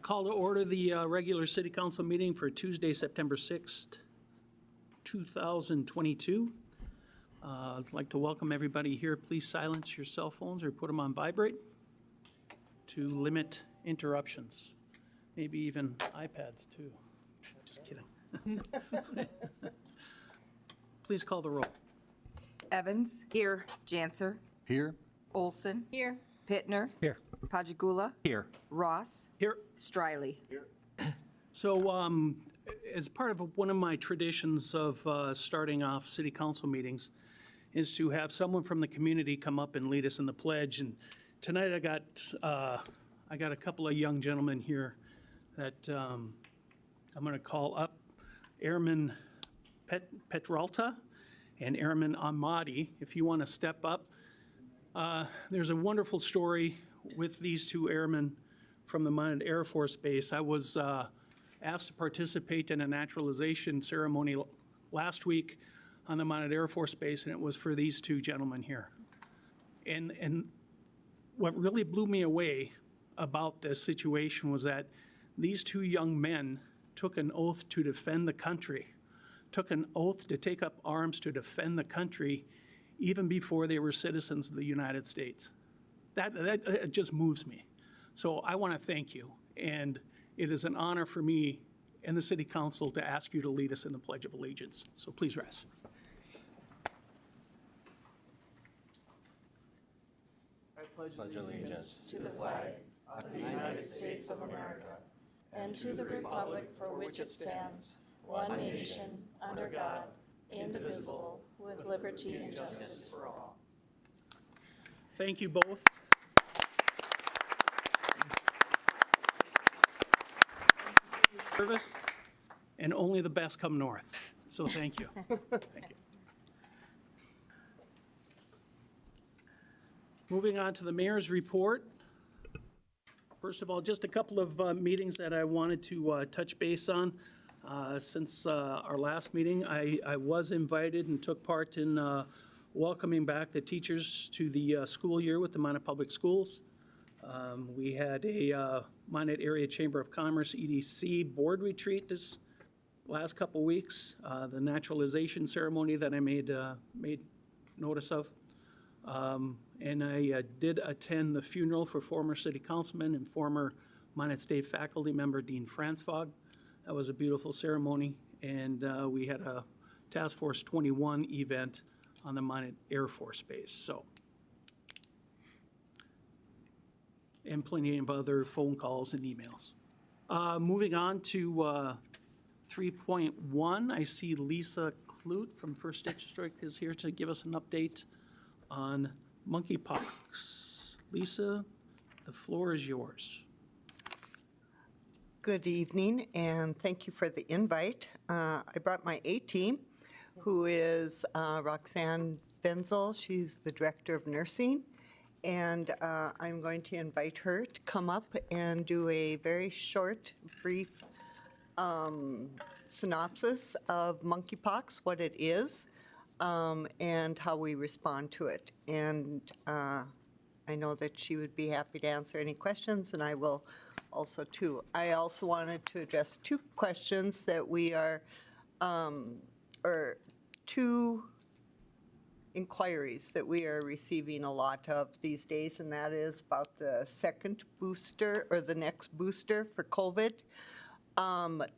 Call to order the regular city council meeting for Tuesday, September 6th, 2022. I'd like to welcome everybody here. Please silence your cell phones or put them on vibrate to limit interruptions. Maybe even iPads too. Just kidding. Please call the roll. Evans. Here. Janser. Here. Olson. Here. Pittner. Here. Pajagula. Here. Ross. Here. Striley. So as part of one of my traditions of starting off city council meetings is to have someone from the community come up and lead us in the pledge. And tonight I got a couple of young gentlemen here that I'm going to call up. Airman Petralta and Airman Ahmadi, if you want to step up. There's a wonderful story with these two airmen from the Minot Air Force Base. I was asked to participate in a naturalization ceremony last week on the Minot Air Force Base, and it was for these two gentlemen here. And what really blew me away about this situation was that these two young men took an oath to defend the country, took an oath to take up arms to defend the country even before they were citizens of the United States. That it just moves me. So I want to thank you, and it is an honor for me and the City Council to ask you to lead us in the Pledge of Allegiance. So please rise. I pledge allegiance to the flag of the United States of America and to the republic for which it stands, one nation, under God, indivisible, with liberty and justice for all. Thank you both. Service, and only the best come north. So thank you. Thank you. Moving on to the mayor's report. First of all, just a couple of meetings that I wanted to touch base on. Since our last meeting, I was invited and took part in welcoming back the teachers to the school year with the Minot Public Schools. We had a Minot Area Chamber of Commerce EDC board retreat this last couple weeks. The naturalization ceremony that I made notice of. And I did attend the funeral for former city councilman and former Minot State faculty member Dean Franzfog. That was a beautiful ceremony, and we had a Task Force 21 event on the Minot Air Force Base. So, and plenty of other phone calls and emails. Moving on to 3.1, I see Lisa Clute from First District is here to give us an update on monkeypox. Lisa, the floor is yours. Good evening, and thank you for the invite. I brought my A-team, who is Roxanne Benzel. She's the Director of Nursing, and I'm going to invite her to come up and do a very short, brief synopsis of monkeypox, what it is, and how we respond to it. And I know that she would be happy to answer any questions, and I will also too. I also wanted to address two questions that we are, or two inquiries that we are receiving a lot of these days, and that is about the second booster or the next booster for COVID.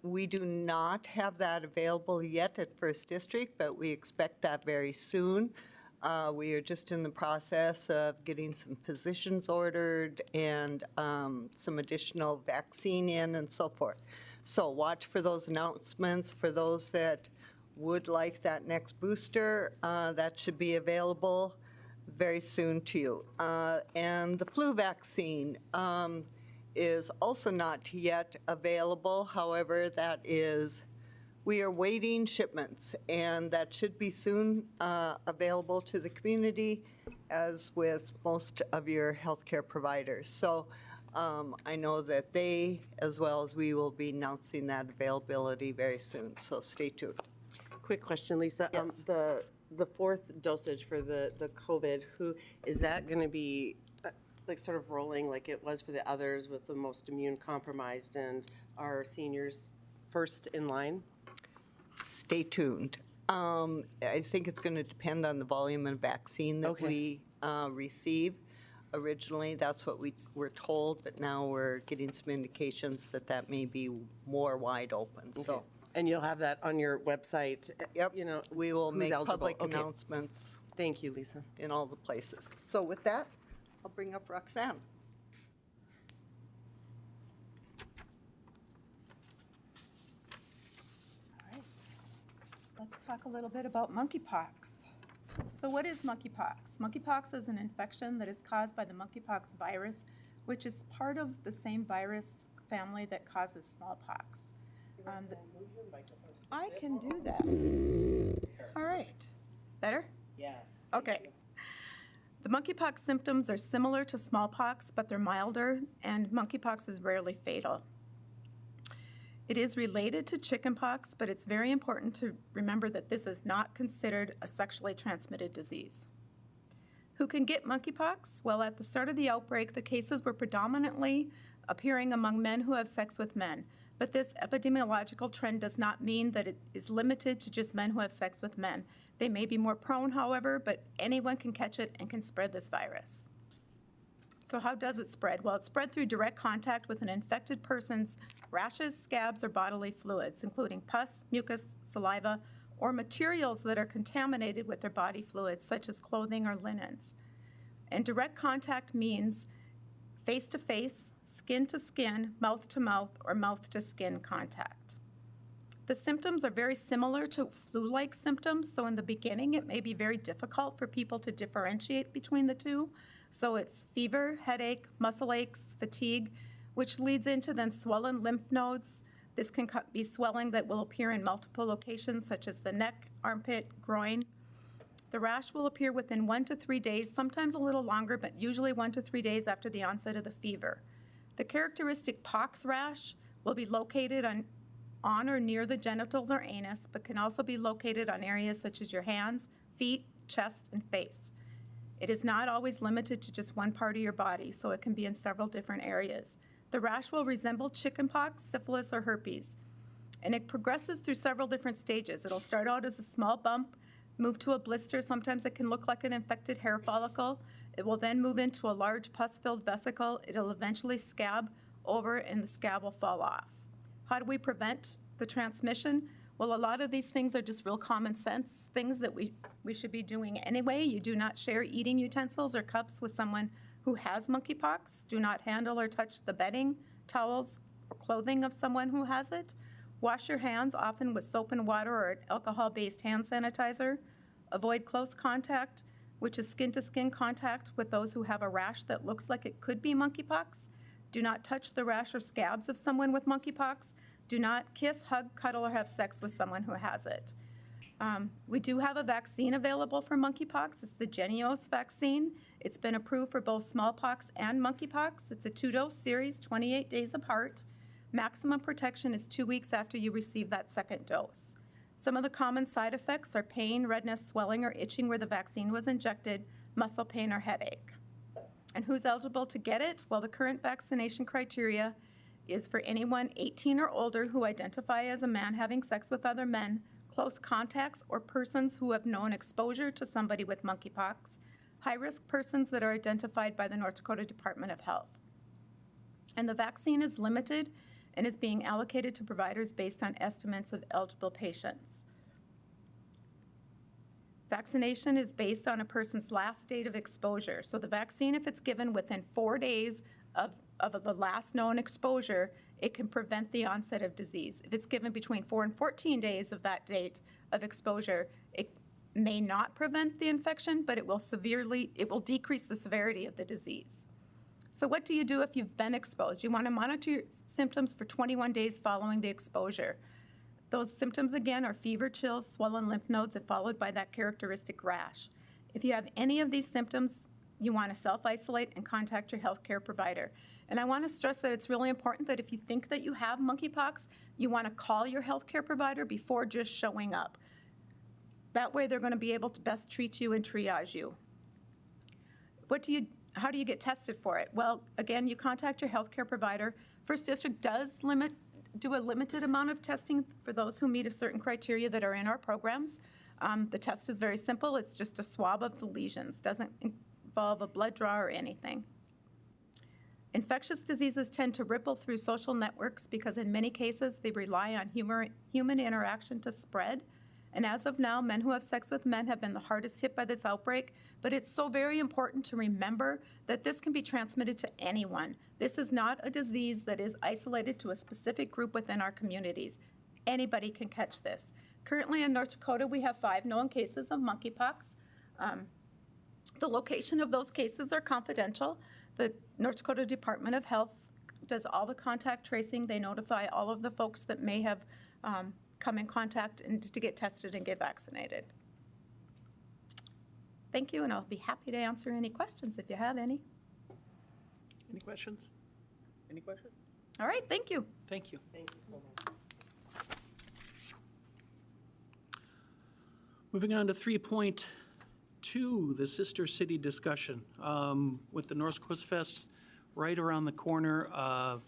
We do not have that available yet at First District, but we expect that very soon. We are just in the process of getting some physicians ordered and some additional vaccine in and so forth. So watch for those announcements. For those that would like that next booster, that should be available very soon to you. And the flu vaccine is also not yet available. However, we are waiting shipments, and that should be soon available to the community, as with most of your healthcare providers. So I know that they, as well as we, will be announcing that availability very soon, so stay tuned. Quick question, Lisa. Yes. The fourth dosage for the COVID, who is that going to be like sort of rolling like it was for the others with the most immune compromised and our seniors first in line? Stay tuned. I think it's going to depend on the volume of vaccine that Okay. we receive. Originally, that's what we were told, but now we're getting some indications that that may be more wide open. So, And you'll have that on your website, yep, you know, we will who's make eligible. public Okay. announcements Thank you, Lisa. in all the places. So with that, I'll bring up Roxanne. All right. Let's talk a little bit about monkeypox. So what is monkeypox? Monkeypox is an infection that is caused by the monkeypox virus, which is part of the same virus family that causes smallpox. I can do that. All right. Better? Yes. Okay. The monkeypox symptoms are similar to smallpox, but they're milder, and monkeypox is rarely fatal. It is related to chickenpox, but it's very important to remember that this is not considered a sexually transmitted disease. Who can get monkeypox? Well, at the start of the outbreak, the cases were predominantly appearing among men who have sex with men. But this epidemiological trend does not mean that it is limited to just men who have sex with men. They may be more prone, however, but anyone can catch it and can spread this virus. So how does it spread? Well, it's spread through direct contact with an infected person's rashes, scabs, or bodily fluids, including pus, mucus, saliva, or materials that are contaminated with their body fluids, such as clothing or linens. And direct contact means face-to-face, skin-to-skin, mouth-to-mouth, or mouth-to-skin contact. The symptoms are very similar to flu-like symptoms, so in the beginning it may be very difficult for people to differentiate between the two. So it's fever, headache, muscle aches, fatigue, which leads into then swollen lymph nodes. This can be swelling that will appear in multiple locations, such as the neck, armpit, groin. The rash will appear within 1 to 3 days, sometimes a little longer, but usually 1 to 3 days after the onset of the fever. The characteristic pox rash will be located on or near the genitals or anus, but can also be located on areas such as your hands, feet, chest, and face. It is not always limited to just one part of your body, so it can be in several different areas. The rash will resemble chickenpox, syphilis, or herpes, and it progresses through several different stages. It'll start out as a small bump, move to a blister. Sometimes it can look like an infected hair follicle. It will then move into a large pus-filled vesicle. It'll eventually scab over, and the scab will fall off. How do we prevent the transmission? Well, a lot of these things are just real common sense, things that we should be doing anyway. You do not share eating utensils or cups with someone who has monkeypox. Do not handle or touch the bedding, towels, or clothing of someone who has it. Wash your hands often with soap and water or an alcohol-based hand sanitizer. Avoid close contact, which is skin-to-skin contact with those who have a rash that looks like it could be monkeypox. Do not touch the rash or scabs of someone with monkeypox. Do not kiss, hug, cuddle, or have sex with someone who has it. We do have a vaccine available for monkeypox. It's the Jenios vaccine. It's been approved for both smallpox and monkeypox. It's a 2-dose series, 28 days apart. Maximum protection is 2 weeks after you receive that second dose. Some of the common side effects are pain, redness, swelling, or itching where the vaccine was injected, muscle pain, or headache. And who's eligible to get it? Well, the current vaccination criteria is for anyone 18 or older who identify as a man having sex with other men, close contacts, or persons who have known exposure to somebody with monkeypox, high-risk persons that are identified by the North Dakota Department of Health. And the vaccine is limited and is being allocated to providers based on estimates of eligible patients. Vaccination is based on a person's last date of exposure. So the vaccine, if it's given within 4 days of the last known exposure, it can prevent the onset of disease. If it's given between 4 and 14 days of that date of exposure, it may not prevent the infection, but it will decrease the severity of the disease. So what do you do if you've been exposed? You want to monitor your symptoms for 21 days following the exposure. Those symptoms, again, are fever, chills, swollen lymph nodes, and followed by that characteristic rash. If you have any of these symptoms, you want to self-isolate and contact your healthcare provider. And I want to stress that it's really important that if you think that you have monkeypox, you want to call your healthcare provider before just showing up. That way they're going to be able to best treat you and triage you. What do you how do you get tested for it? Well, again, you contact your healthcare provider. First District does do a limited amount of testing for those who meet a certain criteria that are in our programs. The test is very simple. It's just a swab of the lesions. Doesn't involve a blood draw or anything. Infectious diseases tend to ripple through social networks because in many cases they rely on human interaction to spread. And as of now, men who have sex with men have been the hardest hit by this outbreak, but it's so very important to remember that this can be transmitted to anyone. This is not a disease that is isolated to a specific group within our communities. Anybody can catch this. Currently in North Dakota, we have 5 known cases of monkeypox. The location of those cases are confidential. The North Dakota Department of Health does all the contact tracing. They notify all of the folks that may have come in contact and to get tested and get vaccinated. Thank you, and I'll be happy to answer any questions if you have any. Any questions? Any questions? All right, thank you. Thank you. Thank you so much. Moving on to 3.2, the Sister City discussion. With the North Coast Fest right around the corner, I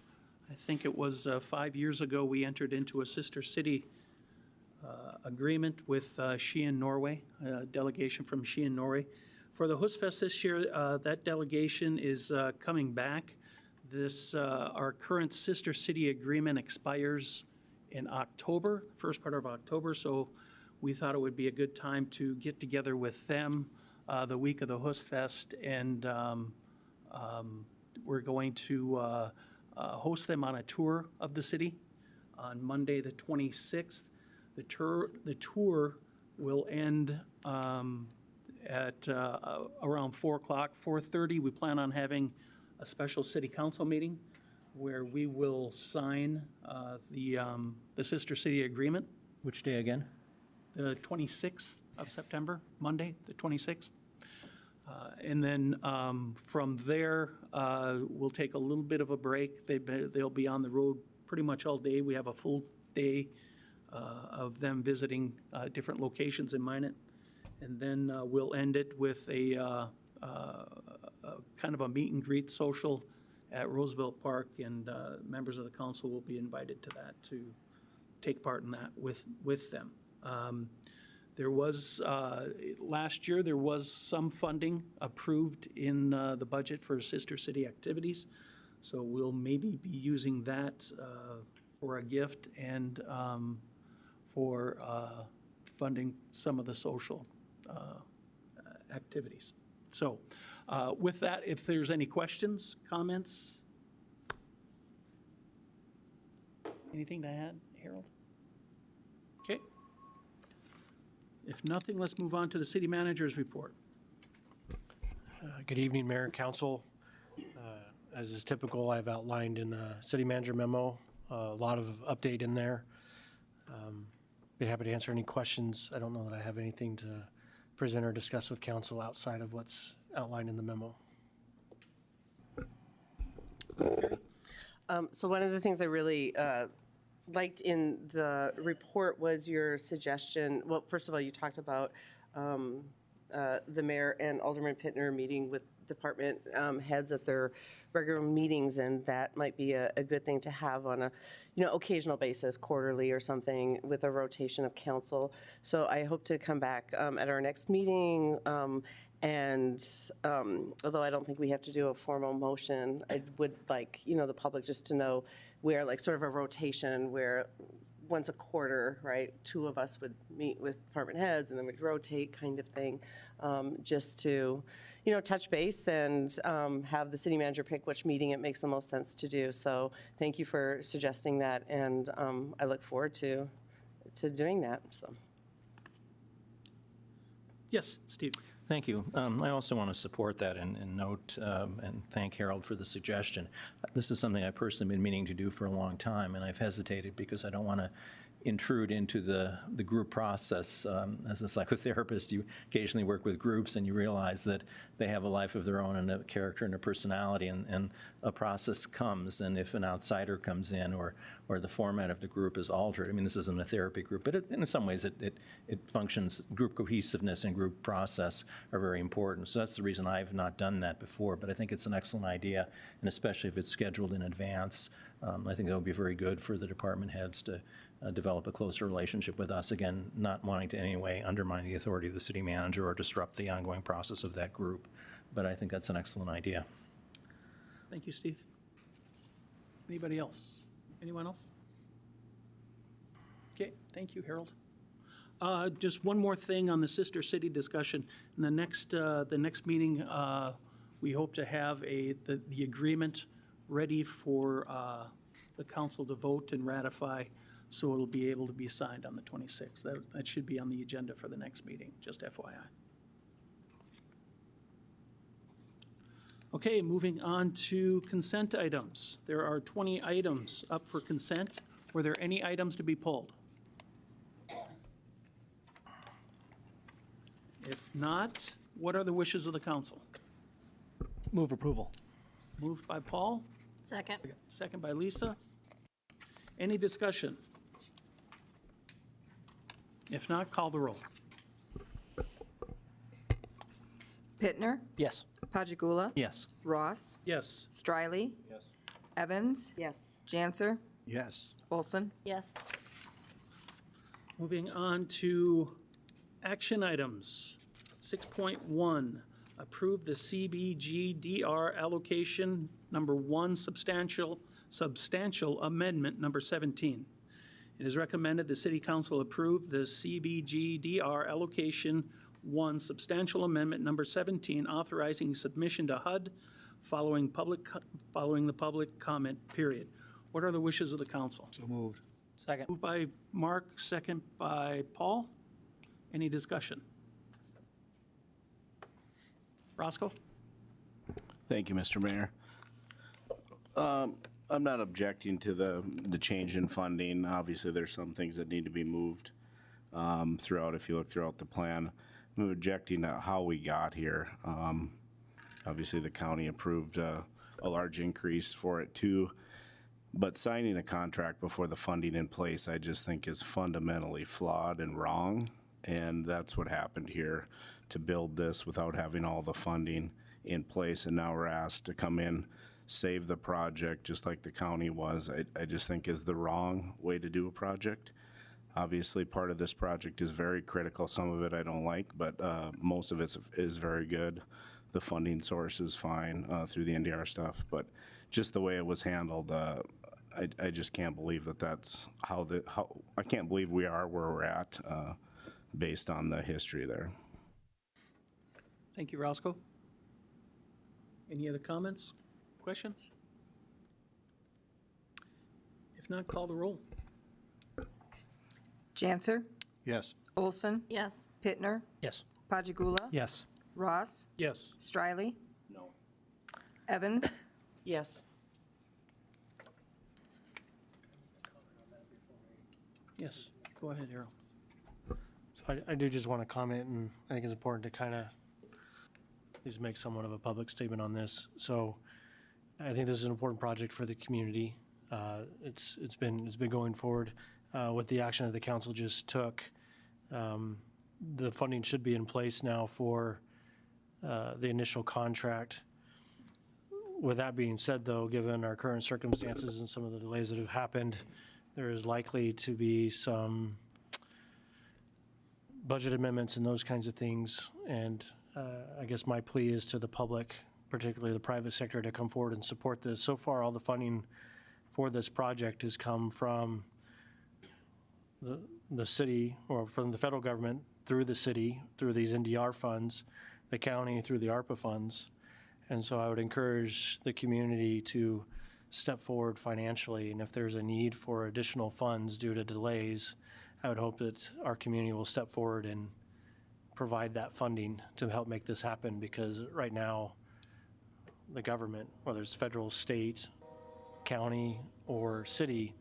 think it was 5 years ago, we entered into a Sister City agreement with Shein Norway, a delegation from Shein Norway. For the Husfest this year, that delegation is coming back. Our current Sister City agreement expires in October, first part of October, so we thought it would be a good time to get together with them the week of the Husfest, and we're going to host them on a tour of the city on Monday, the 26th. The tour will end at around 4 o'clock, 4:30. We plan on having a special city council meeting where we will sign the Sister City agreement. Which day again? The 26th of September, Monday, the 26th. And then from there, we'll take a little bit of a break. They'll be on the road pretty much all day. We have a full day of them visiting different locations in Minot. And then we'll end it with a kind of a meet and greet social at Roosevelt Park, and members of the council will be invited to that to take part in that with them. There was, last year, there was some funding approved in the budget for Sister City activities. So we'll maybe be using that for a gift and for funding some of the social activities. So with that, if there's any questions, comments? Anything to add, Harold? Okay. If nothing, let's move on to the city manager's report. Good evening, Mayor and Council. As is typical, I've outlined in the city manager memo a lot of update in there. Be happy to answer any questions. I don't know that I have anything to present or discuss with council outside of what's outlined in the memo. So one of the things I really liked in the report was your suggestion. Well, first of all, you talked about the mayor and Alderman Pittner meeting with department heads at their regular meetings, and that might be a good thing to have on a occasional basis, quarterly or something, with a rotation of council. So I hope to come back at our next meeting, and although I don't think we have to do a formal motion, I would like the public just to know where, like, sort of a rotation where once a quarter, right, 2 of us would meet with department heads and then we'd rotate, kind of thing, just to touch base and have the city manager pick which meeting it makes the most sense to do. So thank you for suggesting that, and I look forward to doing that. So Yes, Steve. Thank you. I also want to support that and note and thank Harold for the suggestion. This is something I've personally been meaning to do for a long time, and I've hesitated because I don't want to intrude into the group process. As a psychotherapist, you occasionally work with groups and you realize that they have a life of their own and a character and a personality, and a process comes, and if an outsider comes in or the format of the group is altered, I mean, this isn't a therapy group, but in some ways it functions, group cohesiveness and group process are very important. So that's the reason I've not done that before, but I think it's an excellent idea, and especially if it's scheduled in advance. I think that would be very good for the department heads to develop a closer relationship with us, again, not wanting to in any way undermine the authority of the city manager or disrupt the ongoing process of that group. But I think that's an excellent idea. Thank you, Steve. Anybody else? Anyone else? Okay, thank you, Harold. Just one more thing on the sister city discussion. In the next meeting, we hope to have the agreement ready for the council to vote and ratify, so it'll be able to be signed on the 26th. That should be on the agenda for the next meeting, just FYI. Okay, moving on to consent items. There are 20 items up for consent. Were there any items to be pulled? If not, what are the wishes of the council? Move approval. Moved by Paul, Second. second by Lisa. Any discussion? If not, call the roll. Pittner, Yes. Pajagula, Yes. Ross, Yes. Striley. Yes. Evans, Yes. Janser, Yes. Olson. Yes. Moving on to action items. 6.1, approve the CBGDR allocation number 1 substantial amendment number 17. It is recommended the City Council approve the CBGDR allocation 1 substantial amendment number 17, authorizing submission to HUD following the public comment period. What are the wishes of the council? So moved. Second. Moved by Mark, second by Paul. Any discussion? Roscoe? Thank you, Mr. Mayor. I'm not objecting to the change in funding. Obviously, there's some things that need to be moved throughout, if you look throughout the plan. I'm objecting to how we got here. Obviously, the county approved a large increase for it too, but signing a contract before the funding in place, I just think is fundamentally flawed and wrong. And that's what happened here, to build this without having all the funding in place. And now we're asked to come in, save the project, just like the county was. I just think is the wrong way to do a project. Obviously, part of this project is very critical. Some of it I don't like, but most of it is very good. The funding source is fine through the NDR stuff, but just the way it was handled, I just can't believe that's how I can't believe we are where we're at based on the history there. Thank you, Roscoe. Any other comments, questions? If not, call the roll. Janser, Yes. Olson, Yes. Pittner, Yes. Pajagula, Yes. Ross, Yes. Striley. No. Evans, Yes. Yes, go ahead, Harold. So I do just want to comment, and I think it's important to kind of at least make somewhat of a public statement on this. So I think this is an important project for the community. It's been going forward with the action that the council just took. The funding should be in place now for the initial contract. With that being said, though, given our current circumstances and some of the delays that have happened, there is likely to be some budget amendments and those kinds of things. And I guess my plea is to the public, particularly the private sector, to come forward and support this. So far, all the funding for this project has come from the city, or from the federal government through the city, through these NDR funds, the county through the ARPA funds. And so I would encourage the community to step forward financially, and if there's a need for additional funds due to delays, I would hope that our community will step forward and provide that funding to help make this happen, because right now the government, whether it's federal, state, county, or city,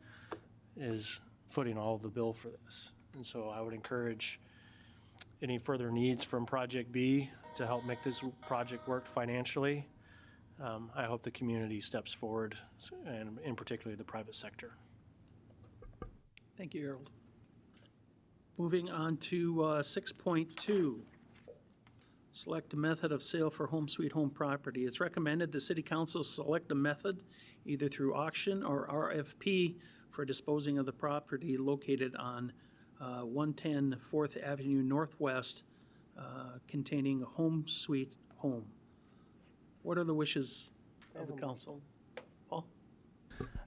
is footing all of the bill for this. And so I would encourage any further needs from Project B to help make this project work financially. I hope the community steps forward, and in particular the private sector. Thank you, Harold. Moving on to 6.2, select a method of sale for home sweet home property. It's recommended the city council select a method either through auction or RFP for disposing of the property located on 110 4th Avenue Northwest containing a home sweet home. What are the wishes of the council? Paul?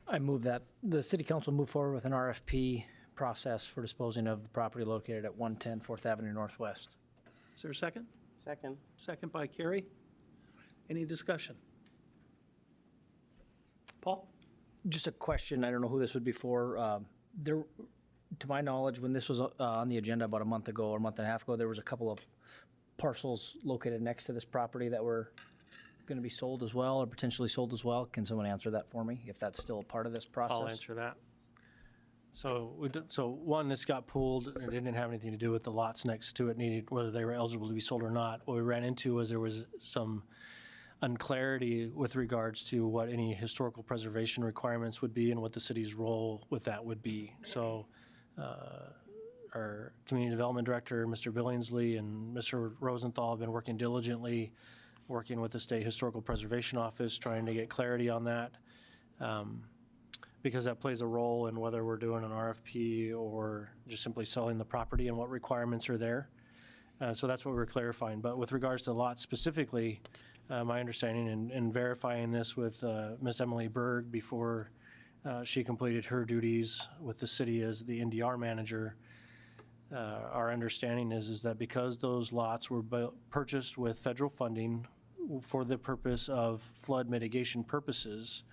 I move that the city council move forward with an RFP process for disposing of the property located at 110 4th Avenue Northwest. Is there a second? Second. Second by Carrie. Any discussion? Paul? Just a question, I don't know who this would be for. There, to my knowledge, when this was on the agenda about a month ago or a month and a half ago, there was a couple of parcels located next to this property that were going to be sold as well or potentially sold as well. Can someone answer that for me, if that's still a part of this process? I'll answer that. So one, this got pulled, and it didn't have anything to do with the lots next to it, needed whether they were eligible to be sold or not. What we ran into was there was some unclarity with regards to what any historical preservation requirements would be and what the city's role with that would be. So our community development director, Mr. Billingsley, and Mr. Rosenthal have been working diligently, working with the State Historical Preservation Office, trying to get clarity on that. Because that plays a role in whether we're doing an RFP or just simply selling the property and what requirements are there. So that's what we're clarifying. But with regards to lots specifically, my understanding and verifying this with Ms. Emily Berg before she completed her duties with the city as the NDR manager, our understanding is that because those lots were purchased with federal funding for the purpose of flood mitigation purposes,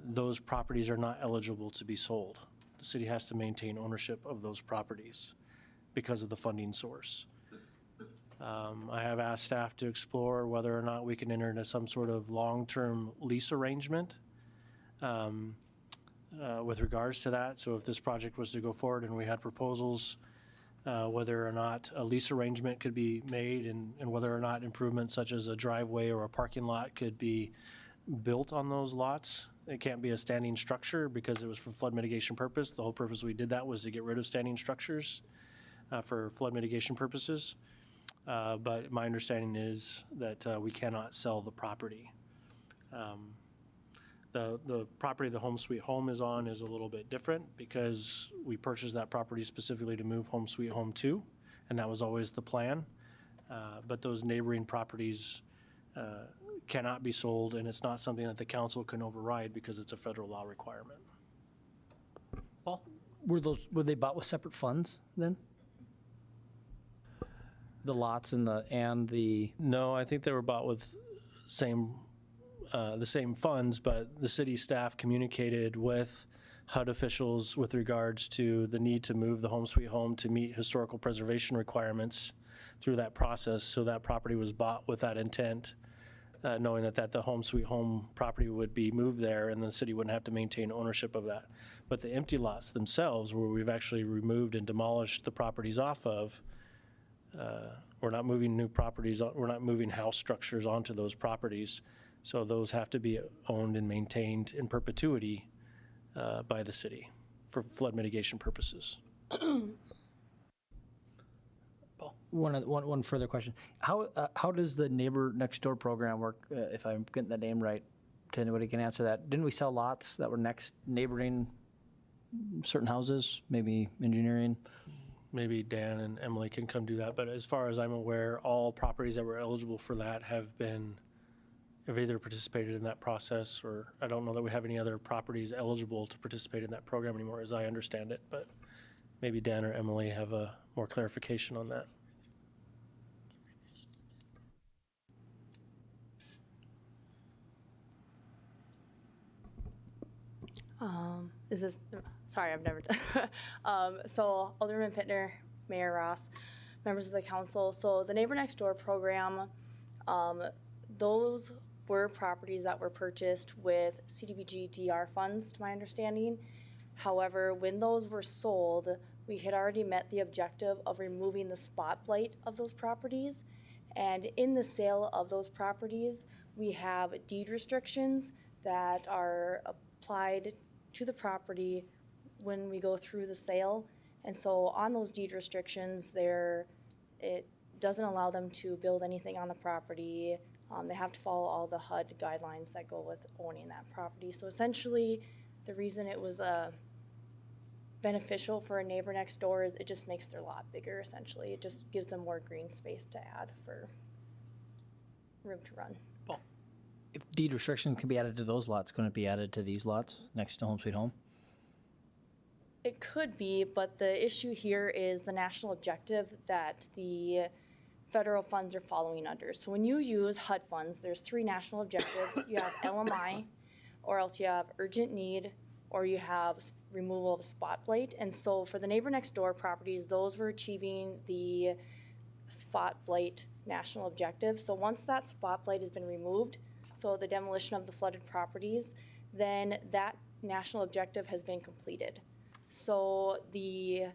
those properties are not eligible to be sold. The city has to maintain ownership of those properties because of the funding source. I have asked staff to explore whether or not we can enter into some sort of long-term lease arrangement with regards to that. So if this project was to go forward and we had proposals, whether or not a lease arrangement could be made and whether or not improvements such as a driveway or a parking lot could be built on those lots. It can't be a standing structure because it was for flood mitigation purpose. The whole purpose we did that was to get rid of standing structures for flood mitigation purposes. But my understanding is that we cannot sell the property. The property the Home Sweet Home is on is a little bit different because we purchased that property specifically to move Home Sweet Home to, and that was always the plan. But those neighboring properties cannot be sold, and it's not something that the council can override because it's a federal law requirement. Paul? Were they bought with separate funds then? The lots and the No, I think they were bought with the same funds, but the city staff communicated with HUD officials with regards to the need to move the Home Sweet Home to meet historical preservation requirements through that process. So that property was bought with that intent, knowing that the Home Sweet Home property would be moved there and the city wouldn't have to maintain ownership of that. But the empty lots themselves, where we've actually removed and demolished the properties off of, we're not moving new properties, we're not moving house structures onto those properties. So those have to be owned and maintained in perpetuity by the city for flood mitigation purposes. One further question. How does the neighbor next door program work, if I'm getting the name right? To anybody can answer that. Didn't we sell lots that were neighboring certain houses, maybe engineering? Maybe Dan and Emily can come do that, but as far as I'm aware, all properties that were eligible for that have either participated in that process, or I don't know that we have any other properties eligible to participate in that program anymore, as I understand it, but maybe Dan or Emily have more clarification on that. Sorry, I've never done. So Alderman Pittner, Mayor Ross, members of the council. So the Neighbor Next Door program, those were properties that were purchased with CDBG DR funds, to my understanding. However, when those were sold, we had already met the objective of removing the spotlight of those properties. And in the sale of those properties, we have deed restrictions that are applied to the property when we go through the sale. And so on those deed restrictions, it doesn't allow them to build anything on the property. They have to follow all the HUD guidelines that go with owning that property. So essentially, the reason it was beneficial for a neighbor next door is it just makes their lot bigger, essentially. It just gives them more green space to add for room to run. Paul? If deed restrictions can be added to those lots, couldn't it be added to these lots next to Home Sweet Home? It could be, but the issue here is the national objective that the federal funds are following under. So when you use HUD funds, there's 3 national objectives. You have LMI, or else you have urgent need, or you have removal of spotlight. And so for the neighbor next door properties, those were achieving the spotlight national objective. So once that spotlight has been removed, so the demolition of the flooded properties, then that national objective has been completed. So these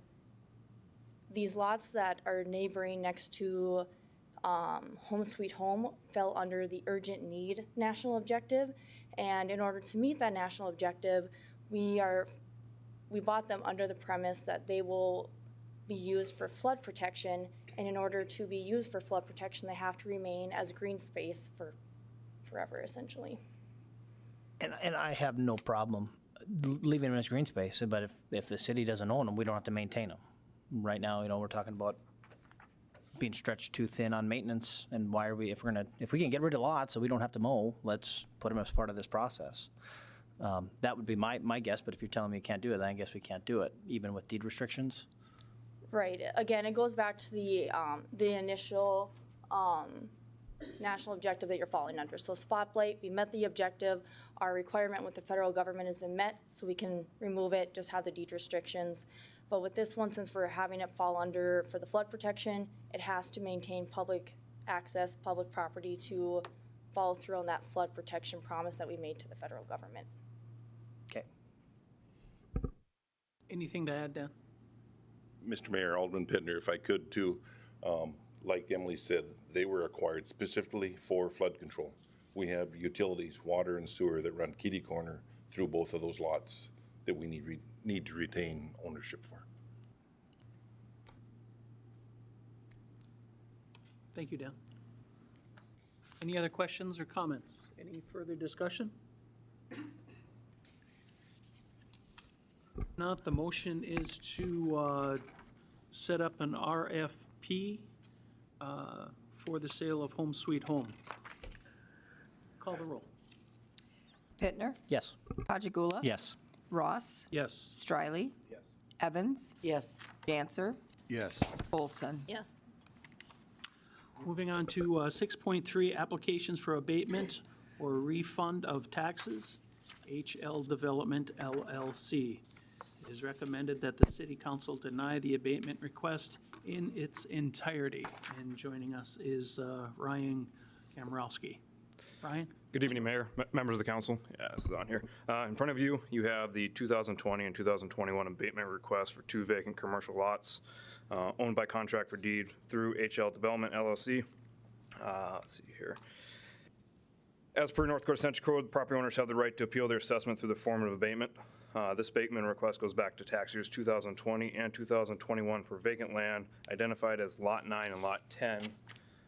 lots that are neighboring next to Home Sweet Home fell under the urgent need national objective. And in order to meet that national objective, we bought them under the premise that they will be used for flood protection. And in order to be used for flood protection, they have to remain as green space for forever, essentially. And I have no problem leaving them as green space, but if the city doesn't own them, we don't have to maintain them. Right now, we're talking about being stretched too thin on maintenance, and why are we, if we can get rid of lots so we don't have to mow, let's put them as part of this process. That would be my guess, but if you're telling me you can't do it, then I guess we can't do it, even with deed restrictions. Right. Again, it goes back to the initial national objective that you're falling under. So spotlight, we met the objective. Our requirement with the federal government has been met, so we can remove it, just have the deed restrictions. But with this one, since we're having it fall under for the flood protection, it has to maintain public access, public property to follow through on that flood protection promise that we made to the federal government. Okay. Anything to add, Dan? Mr. Mayor, Alderman Pittner, if I could too, like Emily said, they were acquired specifically for flood control. We have utilities, water and sewer, that run kitty corner through both of those lots that we need to retain ownership for. Thank you, Dan. Any other questions or comments? Any further discussion? If not, the motion is to set up an RFP for the sale of Home Sweet Home. Call the roll. Pittner, Yes. Pajagula. Yes. Ross, Yes. Striley. Yes. Evans, Yes. Dancer, Yes. Olson. Yes. Moving on to 6.3, applications for abatement or refund of taxes, HL Development LLC. It is recommended that the city council deny the abatement request in its entirety. And joining us is Ryan Kamrowski. Ryan? Good evening, Mayor, members of the council. Yeah, this is on here. In front of you, you have the 2020 and 2021 abatement request for 2 vacant commercial lots owned by contract for deed through HL Development LLC. Let's see here. As per North Dakota Century Code, property owners have the right to appeal their assessment through the form of abatement. This abatement request goes back to tax years 2020 and 2021 for vacant land identified as Lot 9 and Lot 10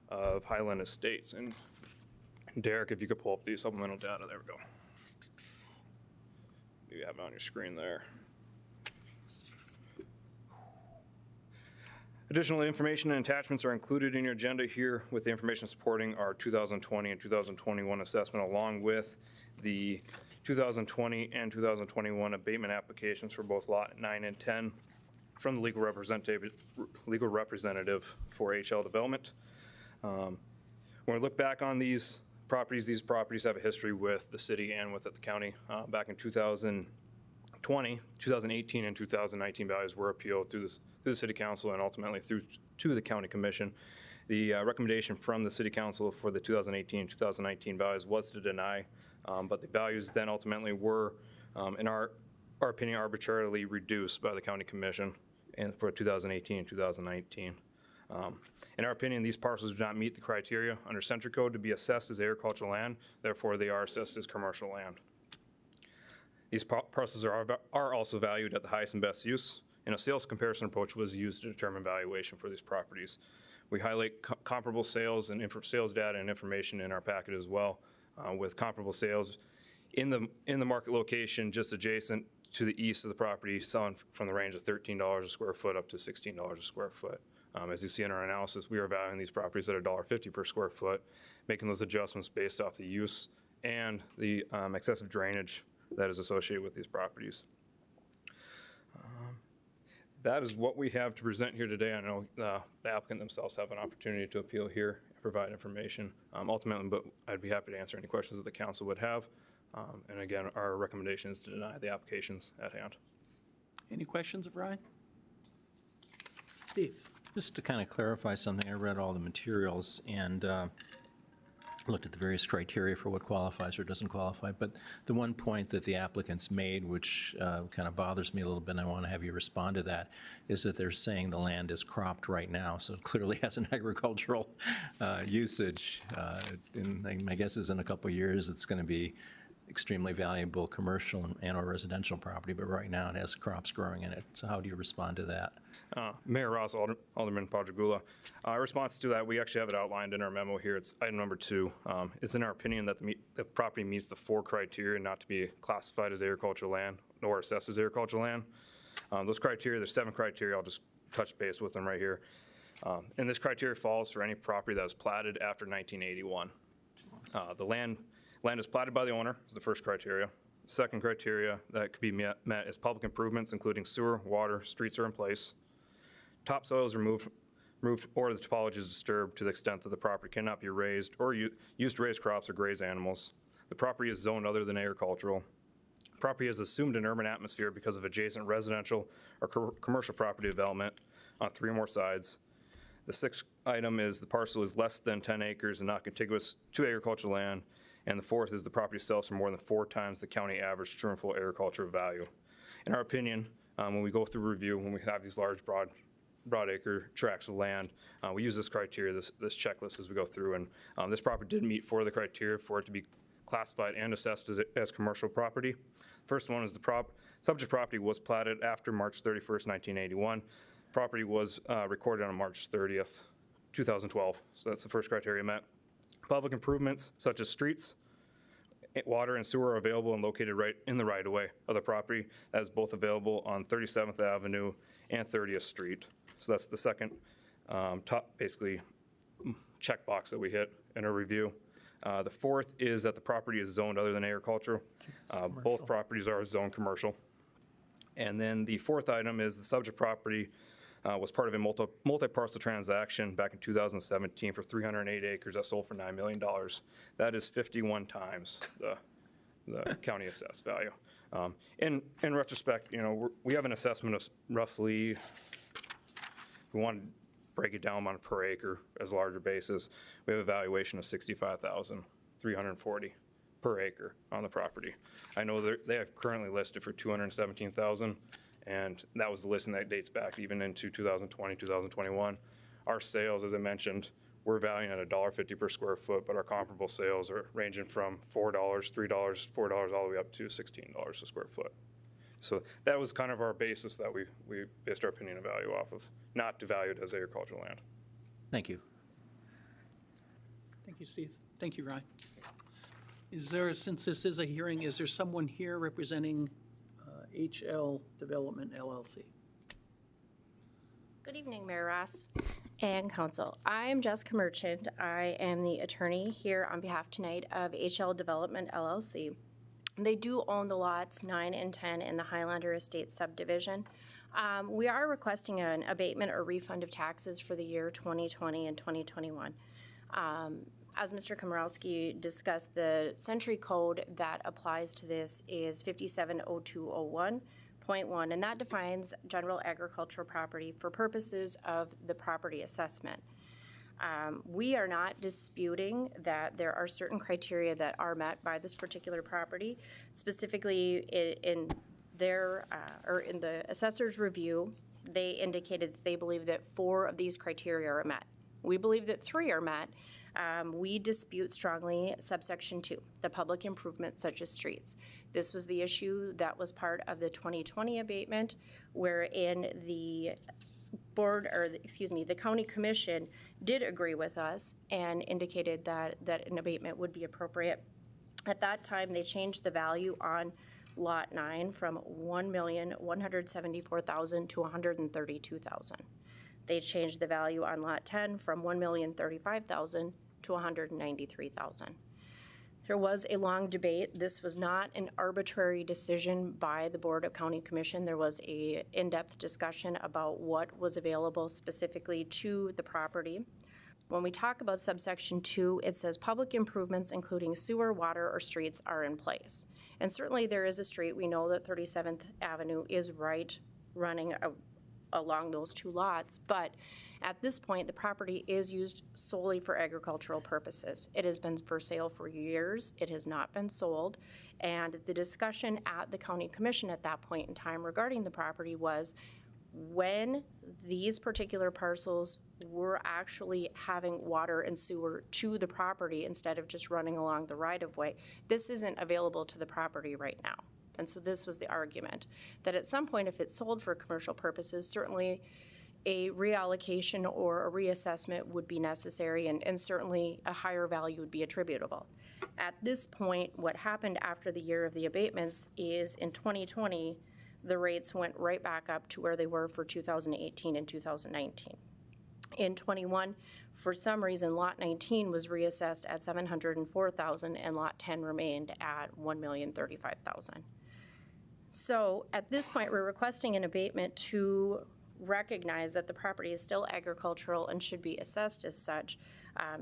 of Highland Estates. And Derek, if you could pull up the supplemental data, there we go. You have it on your screen there. Additional information and attachments are included in your agenda here with the information supporting our 2020 and 2021 assessment, along with the 2020 and 2021 abatement applications for both Lot 9 and 10 from the legal representative for HL Development. When we look back on these properties have a history with the city and with the county. Back in 2018 and 2019 values were appealed through the city council and ultimately to the county commission. The recommendation from the city council for the 2018 and 2019 values was to deny, but the values then ultimately were, in our our opinion, arbitrarily reduced by the county commission for 2018 and 2019. In our opinion, these parcels do not meet the criteria under Century Code to be assessed as agricultural land, therefore they are assessed as commercial land. These parcels are also valued at the highest and best use, and a sales comparison approach was used to determine valuation for these properties. We highlight comparable sales and sales data and information in our packet as well, with comparable sales in the market location just adjacent to the east of the property, selling from the range of $13 a square foot up to $16 a square foot. As you see in our analysis, we are valuing these properties at $1.50 per square foot, making those adjustments based off the use and the excessive drainage that is associated with these properties. That is what we have to present here today. I know the applicant themselves have an opportunity to appeal here and provide information ultimately, but I'd be happy to answer any questions that the council would have. And again, our recommendation is to deny the applications at hand. Any questions of Ryan? Steve? Just to kind of clarify something, I read all the materials and looked at the various criteria for what qualifies or doesn't qualify, but the one point that the applicants made, which kind of bothers me a little bit, and I want to have you respond to that, is that they're saying the land is cropped right now, so it clearly has an agricultural usage. And my guess is in a couple of years it's going to be extremely valuable commercial and or residential property, but right now it has crops growing in it. So how do you respond to that? Mayor Ross, Alderman Padragula. In response to that, we actually have it outlined in our memo here. It's item number 2. It's in our opinion that the property meets the 4 criteria not to be classified as agricultural land nor assessed as agricultural land. Those criteria, there's 7 criteria. I'll just touch base with them right here. And this criteria falls for any property that was platted after 1981. The land is platted by the owner is the first criteria. Second criteria that could be met is public improvements, including sewer, water, streets are in place. Topsoil is removed or the topology is disturbed to the extent that the property cannot be raised or used to raise crops or graze animals. The property is zoned other than agricultural. The property has assumed an urban atmosphere because of adjacent residential or commercial property development on 3 or more sides. The 6th item is the parcel is less than 10 acres and not contiguous to agricultural land. And the 4th is the property sells for more than 4 times the county average true and full agricultural value. In our opinion, when we go through review, when we have these large broad acre tracts of land, we use this criteria, this checklist as we go through. And this property did meet 4 of the criteria for it to be classified and assessed as commercial property. First one is the subject property was platted after March 31st, 1981. Property was recorded on March 30th, 2012. So that's the first criteria met. Public improvements such as streets, water, and sewer are available and located right in the right-of-way of the property. That is both available on 37th Avenue and 30th Street. So that's the second top, basically, checkbox that we hit in our review. The 4th is that the property is zoned other than agricultural. Both properties are zoned commercial. And then the 4th item is the subject property was part of a multi-parcel transaction back in 2017 for 308 acres that sold for $9 million. That is 51 times the county assessed value. In retrospect, we have an assessment of roughly, we want to break it down on a per acre as a larger basis. We have a valuation of $65,340 per acre on the property. I know they have currently listed for $217,000. And that was the listing that dates back even into 2020, 2021. Our sales, as I mentioned, we're valuing at $1.50 per square foot, but our comparable sales are ranging from $4, $3, $4, all the way up to $16 a square foot. So that was kind of our basis that we based our opinion of value off of, not to value it as agricultural land. Thank you. Thank you, Steve. Thank you, Ryan. Is there, since this is a hearing, is there someone here representing HL Development LLC? Good evening, Mayor Ross and Council. I am Jessica Merchant. I am the attorney here on behalf tonight of HL Development LLC. They do own the lots 9 and 10 in the Highlander Estates subdivision. We are requesting an abatement or refund of taxes for the year 2020 and 2021. As Mr. Komorowski discussed, the Century Code that applies to this is 570201.1, and that defines general agricultural property for purposes of the property assessment. We are not disputing that there are certain criteria that are met by this particular property. Specifically, in or in the assessor's review, they indicated that they believe that 4 of these criteria are met. We believe that 3 are met. We dispute strongly subsection 2, the public improvements such as streets. This was the issue that was part of the 2020 abatement, wherein the the county commission did agree with us and indicated that an abatement would be appropriate. At that time, they changed the value on Lot 9 from $1,174,000 to $132,000. They changed the value on Lot 10 from $1,035,000 to $193,000. There was a long debate. This was not an arbitrary decision by the Board of County Commission. There was a in-depth discussion about what was available specifically to the property. When we talk about subsection 2, it says public improvements including sewer, water, or streets are in place. And certainly there is a street. We know that 37th Avenue is running along those 2 lots, but at this point, the property is used solely for agricultural purposes. It has been for sale for years. It has not been sold. And the discussion at the county commission at that point in time regarding the property was when these particular parcels were actually having water and sewer to the property instead of just running along the right-of-way, this isn't available to the property right now. And so this was the argument, that at some point, if it's sold for commercial purposes, certainly a reallocation or a reassessment would be necessary, and certainly a higher value would be attributable. At this point, what happened after the year of the abatements is in 2020, the rates went right back up to where they were for 2018 and 2019. In 21, for some reason, Lot 19 was reassessed at $704,000 and Lot 10 remained at $1,035,000. So at this point, we're requesting an abatement to recognize that the property is still agricultural and should be assessed as such.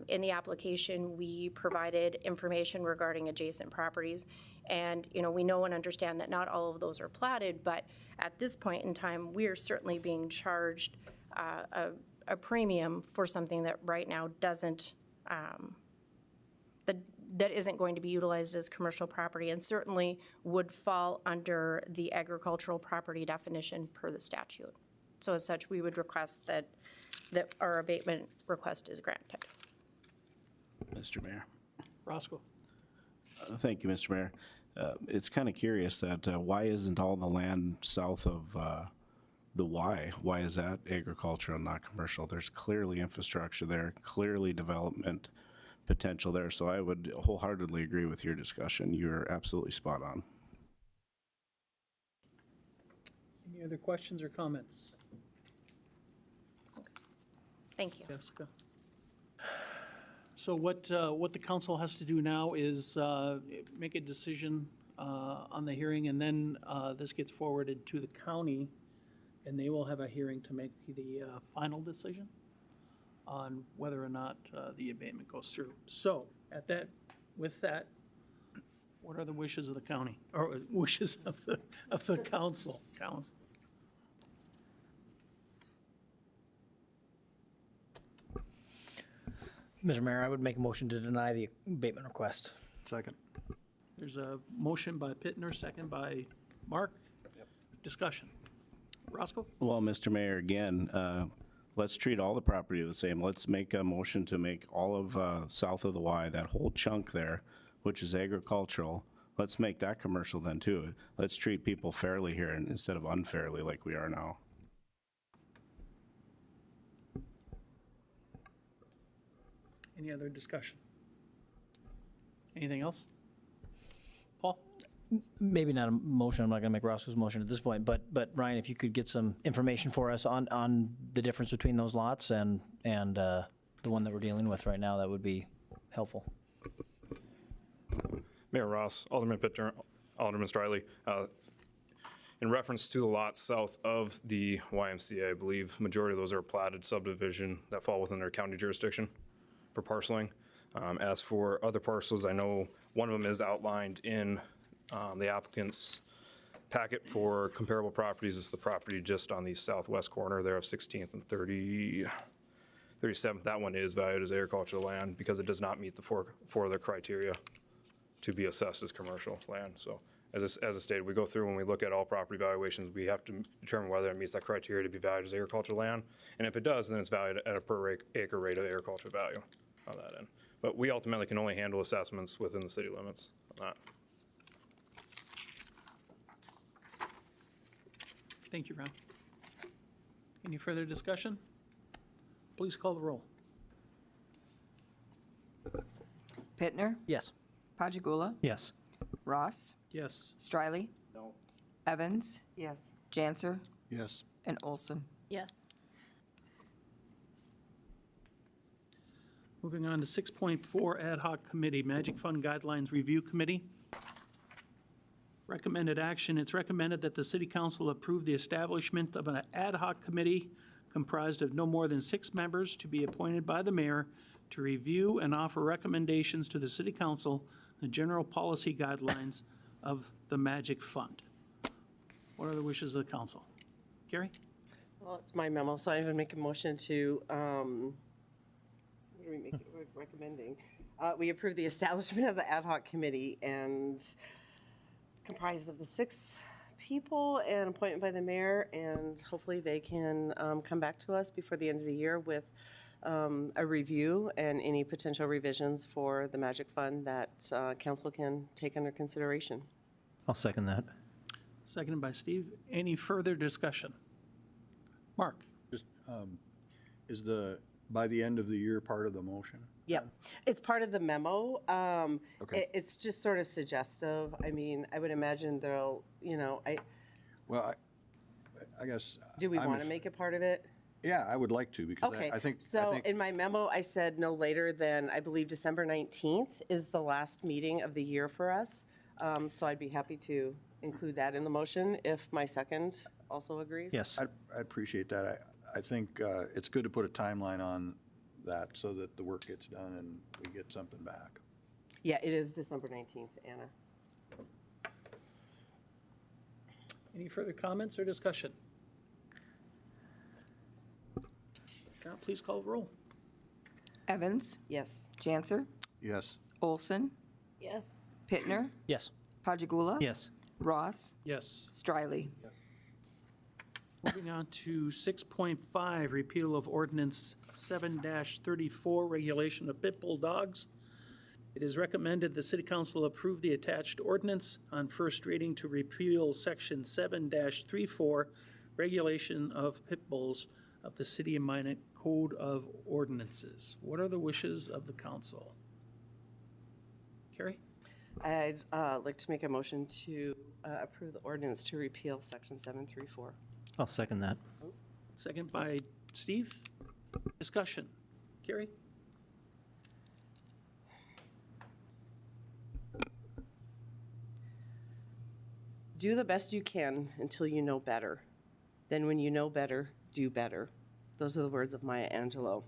In the application, we provided information regarding adjacent properties, and we know and understand that not all of those are platted, but at this point in time, we are certainly being charged a premium for something that right now doesn't, that isn't going to be utilized as commercial property and certainly would fall under the agricultural property definition per the statute. So as such, we would request that our abatement request is granted. Mr. Mayor. Roscoe? Thank you, Mr. Mayor. It's kind of curious that why isn't all the land south of the Y? Why is that agricultural and not commercial? There's clearly infrastructure there, clearly development potential there. So I would wholeheartedly agree with your discussion. You're absolutely spot on. Any other questions or comments? Thank you. Jessica? So what the council has to do now is make a decision on the hearing, and then this gets forwarded to the county, and they will have a hearing to make the final decision on whether or not the abatement goes through. So with that, what are the wishes of the county, or wishes of the council? Mr. Mayor, I would make a motion to deny the abatement request. Second. There's a motion by Pittner, second by Mark. Discussion. Roscoe? Well, Mr. Mayor, again, let's treat all the property the same. Let's make a motion to make all of south of the Y, that whole chunk there, which is agricultural, let's make that commercial then too. Let's treat people fairly here instead of unfairly like we are now. Any other discussion? Anything else? Paul? Maybe not a motion, I'm not gonna make Roscoe's motion at this point, but Ryan, if you could get some information for us on the difference between those lots and the one that we're dealing with right now, that would be helpful. Mayor Ross, Alderman Pittner, Alderman Striley. In reference to the lots south of the YMCA, I believe majority of those are platted subdivision that fall within their county jurisdiction for parceling. As for other parcels, I know one of them is outlined in the applicant's packet for comparable properties. It's the property just on the southwest corner there of 16th and 37th. That one is valued as agricultural land because it does not meet the four other criteria to be assessed as commercial land. So as I stated, we go through when we look at all property valuations, we have to determine whether it meets that criteria to be valued as agricultural land. And if it does, then it's valued at a per acre rate of agricultural value on that end. But we ultimately can only handle assessments within the city limits on that. Thank you, Ron. Any further discussion? Please call the roll. Pittner, Yes. Pajagula, Yes. Ross, Yes. Striley. No. Evans, Yes. Janser, Yes. and Olson. Yes. Moving on to 6.4 Ad Hoc Committee, Magic Fund Guidelines Review Committee. Recommended action, it's recommended that the City Council approve the establishment of an ad hoc committee comprised of no more than 6 members to be appointed by the mayor to review and offer recommendations to the City Council, the general policy guidelines of the Magic Fund. What are the wishes of the council? Carrie? Well, it's my memo, so I even make a motion to, what do we make it, we're recommending? We approve the establishment of the ad hoc committee and comprised of the 6 people and appointment by the mayor, and hopefully they can come back to us before the end of the year with a review and any potential revisions for the Magic Fund that council can take under consideration. I'll second that. Seconded by Steve. Any further discussion? Mark? Just, is the, by the end of the year part of the motion? Yep, it's part of the memo. Okay. It's just sort of suggestive. I mean, I would imagine they'll, Well, I guess. do we I'm want to a- make it part of it? Yeah, I would like to, because Okay, I think. so in my memo, I said no later than, I believe, December 19th is the last meeting of the year for us. So I'd be happy to include that in the motion if my second also agrees. Yes. I appreciate that. I think it's good to put a timeline on that so that the work gets done and we get something back. Yeah, it is December 19th, Anna. Any further comments or discussion? If not, please call the roll. Evans, Yes. Janser, Yes. Olson, Yes. Pittner, Yes. Pajagula. Yes. Ross, Yes. Striley. Moving on to 6.5, Repeal of Ordinance 7-34, Regulation of Pit Bull Dogs. It is recommended the City Council approve the attached ordinance on first reading to repeal Section 7-34, Regulation of Pit Bulls of the City of Minot Code of Ordinances. What are the wishes of the council? Carrie? I'd like to make a motion to approve the ordinance to repeal Section 734. I'll second that. Second by Steve. Discussion. Carrie? Do the best you can until you know better. Then when you know better, do better. Those are the words of Maya Angelou.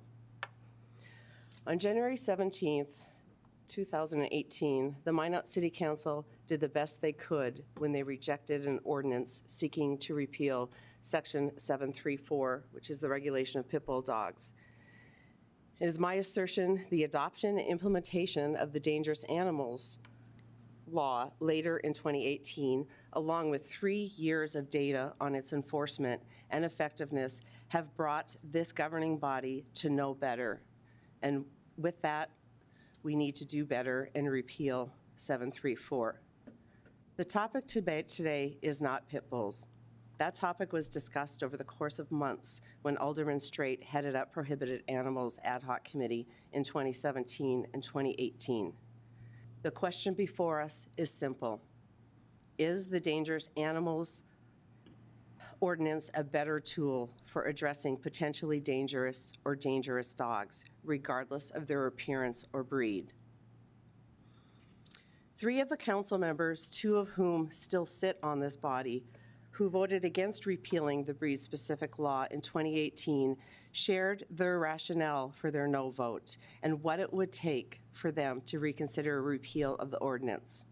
On January 17th, 2018, the Minot City Council did the best they could when they rejected an ordinance seeking to repeal Section 734, which is the regulation of pit bull dogs. It is my assertion the adoption and implementation of the Dangerous Animals law later in 2018, along with 3 years of data on its enforcement and effectiveness, have brought this governing body to know better. And with that, we need to do better and repeal 734. The topic debate today is not pit bulls. That topic was discussed over the course of months when Alderman Straight headed up Prohibited Animals Ad Hoc Committee in 2017 and 2018. The question before us is simple. Is the Dangerous Animals Ordinance a better tool for addressing potentially dangerous or dangerous dogs, regardless of their appearance or breed? 3 of the council members, 2 of whom still sit on this body, who voted against repealing the breed-specific law in 2018, shared their rationale for their no vote and what it would take for them to reconsider a repeal of the ordinance.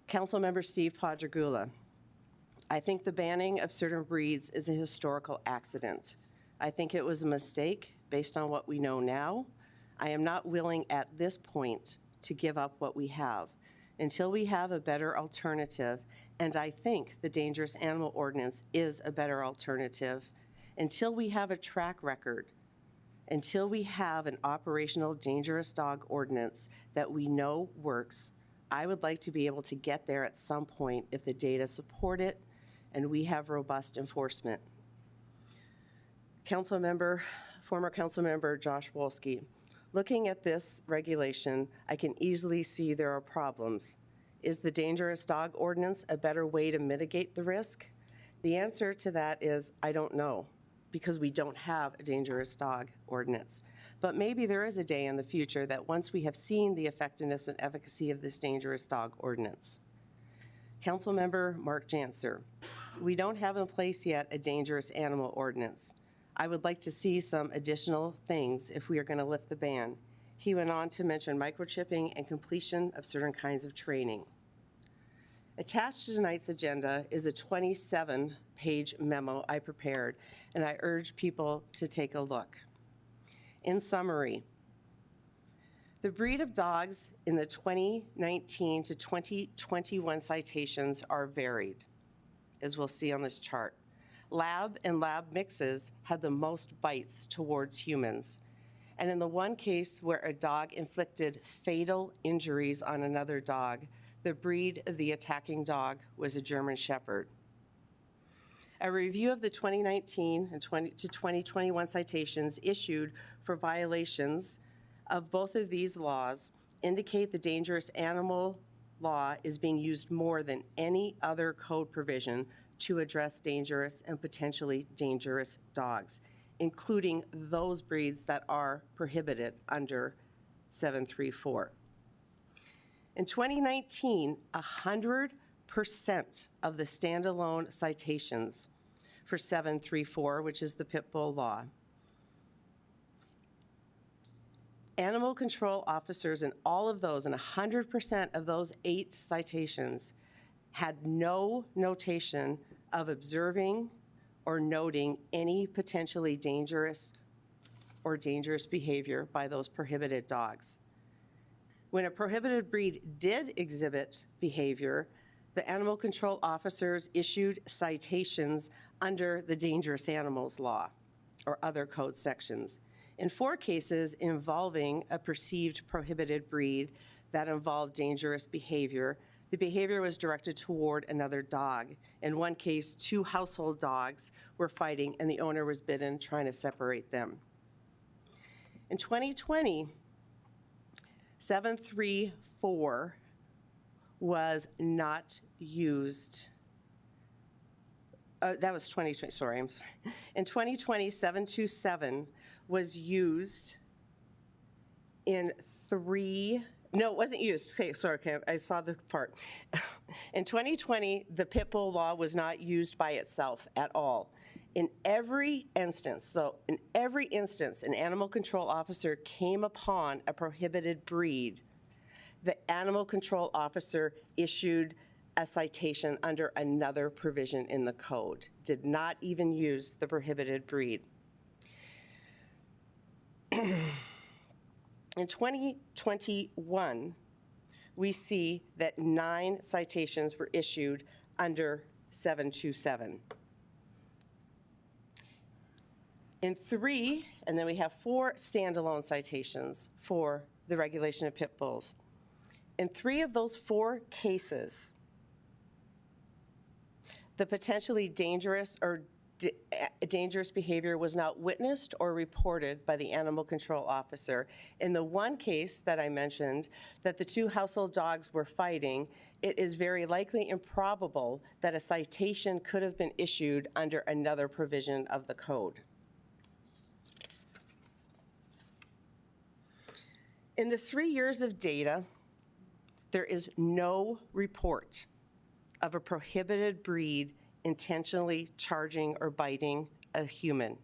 Councilmember Steve Pajagula, I think the banning of certain breeds is a historical accident. I think it was a mistake based on what we know now. I am not willing at this point to give up what we have. until we have a better alternative, and I think the Dangerous Animal Ordinance is a better alternative, until we have a track record, until we have an operational dangerous dog ordinance that we know works, I would like to be able to get there at some point if the data support it and we have robust enforcement. Former council member Josh Wolski, looking at this regulation, I can easily see there are problems. Is the dangerous dog ordinance a better way to mitigate the risk? The answer to that is I don't know, because we don't have a dangerous dog ordinance. But maybe there is a day in the future that once we have seen the effectiveness and efficacy of this dangerous dog ordinance. Councilmember Mark Janser, we don't have in place yet a dangerous animal ordinance. I would like to see some additional things if we are going to lift the ban. He went on to mention microchipping and completion of certain kinds of training. Attached to tonight's agenda is a 27-page memo I prepared, and I urge people to take a look. In summary, the breed of dogs in the 2019 to 2021 citations are varied, as we'll see on this chart. Lab and lab mixes had the most bites towards humans. And in the one case where a dog inflicted fatal injuries on another dog, the breed of the attacking dog was a German Shepherd. A review of the 2019 and 2021 citations issued for violations of both of these laws indicate the dangerous animal law is being used more than any other code provision to address dangerous and potentially dangerous dogs, including those breeds that are prohibited under 734. In 2019, 100% of the standalone citations for 734, which is the pit bull law, animal control officers in all of those, and 100% of those 8 citations had no notation of observing or noting any potentially dangerous or dangerous behavior by those prohibited dogs. When a prohibited breed did exhibit behavior, the animal control officers issued citations under the dangerous animals law or other code sections. In 4 cases involving a perceived prohibited breed that involved dangerous behavior, the behavior was directed toward another dog. In one case, 2 household dogs were fighting and the owner was bitten, trying to separate them. In 2020, 734 was not used. That was 2020, sorry, I'm sorry. In 2020, 727 was used in 3, no, it wasn't used. Sorry, okay, I saw the part. In 2020, the pit bull law was not used by itself at all. In every instance, an animal control officer came upon a prohibited breed, the animal control officer issued a citation under another provision in the code, did not even use the prohibited breed. In 2021, we see that 9 citations were issued under 727. In 3, and then we have 4 standalone citations for the regulation of pit bulls. In 3 of those 4 cases, the potentially dangerous or dangerous behavior was not witnessed or reported by the animal control officer. In the one case that I mentioned, that the 2 household dogs were fighting, it is very likely improbable that a citation could have been issued under another provision of the code. In the 3 years of data, there is no report of a prohibited breed intentionally charging or biting a human.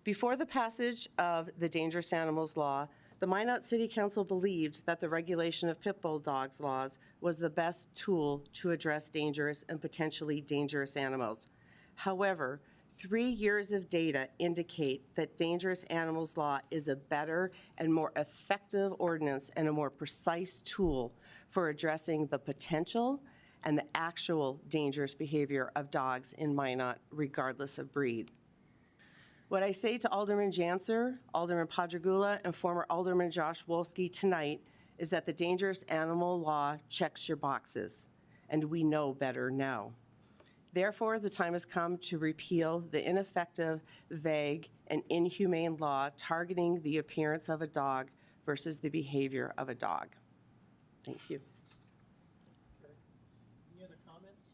Before the passage of the Dangerous Animals Law, the Minot City Council believed that the regulation of pit bull dogs laws was the best tool to address dangerous and potentially dangerous animals. However, 3 years of data indicate that dangerous animals law is a better and more effective ordinance and a more precise tool for addressing the potential and the actual dangerous behavior of dogs in Minot, regardless of breed. What I say to Alderman Janser, Alderman Padragula, and former Alderman Josh Wolski tonight is that the dangerous animal law checks your boxes, and we know better now. Therefore, the time has come to repeal the ineffective, vague, and inhumane law targeting the appearance of a dog versus the behavior of a dog. Thank you. Any other comments?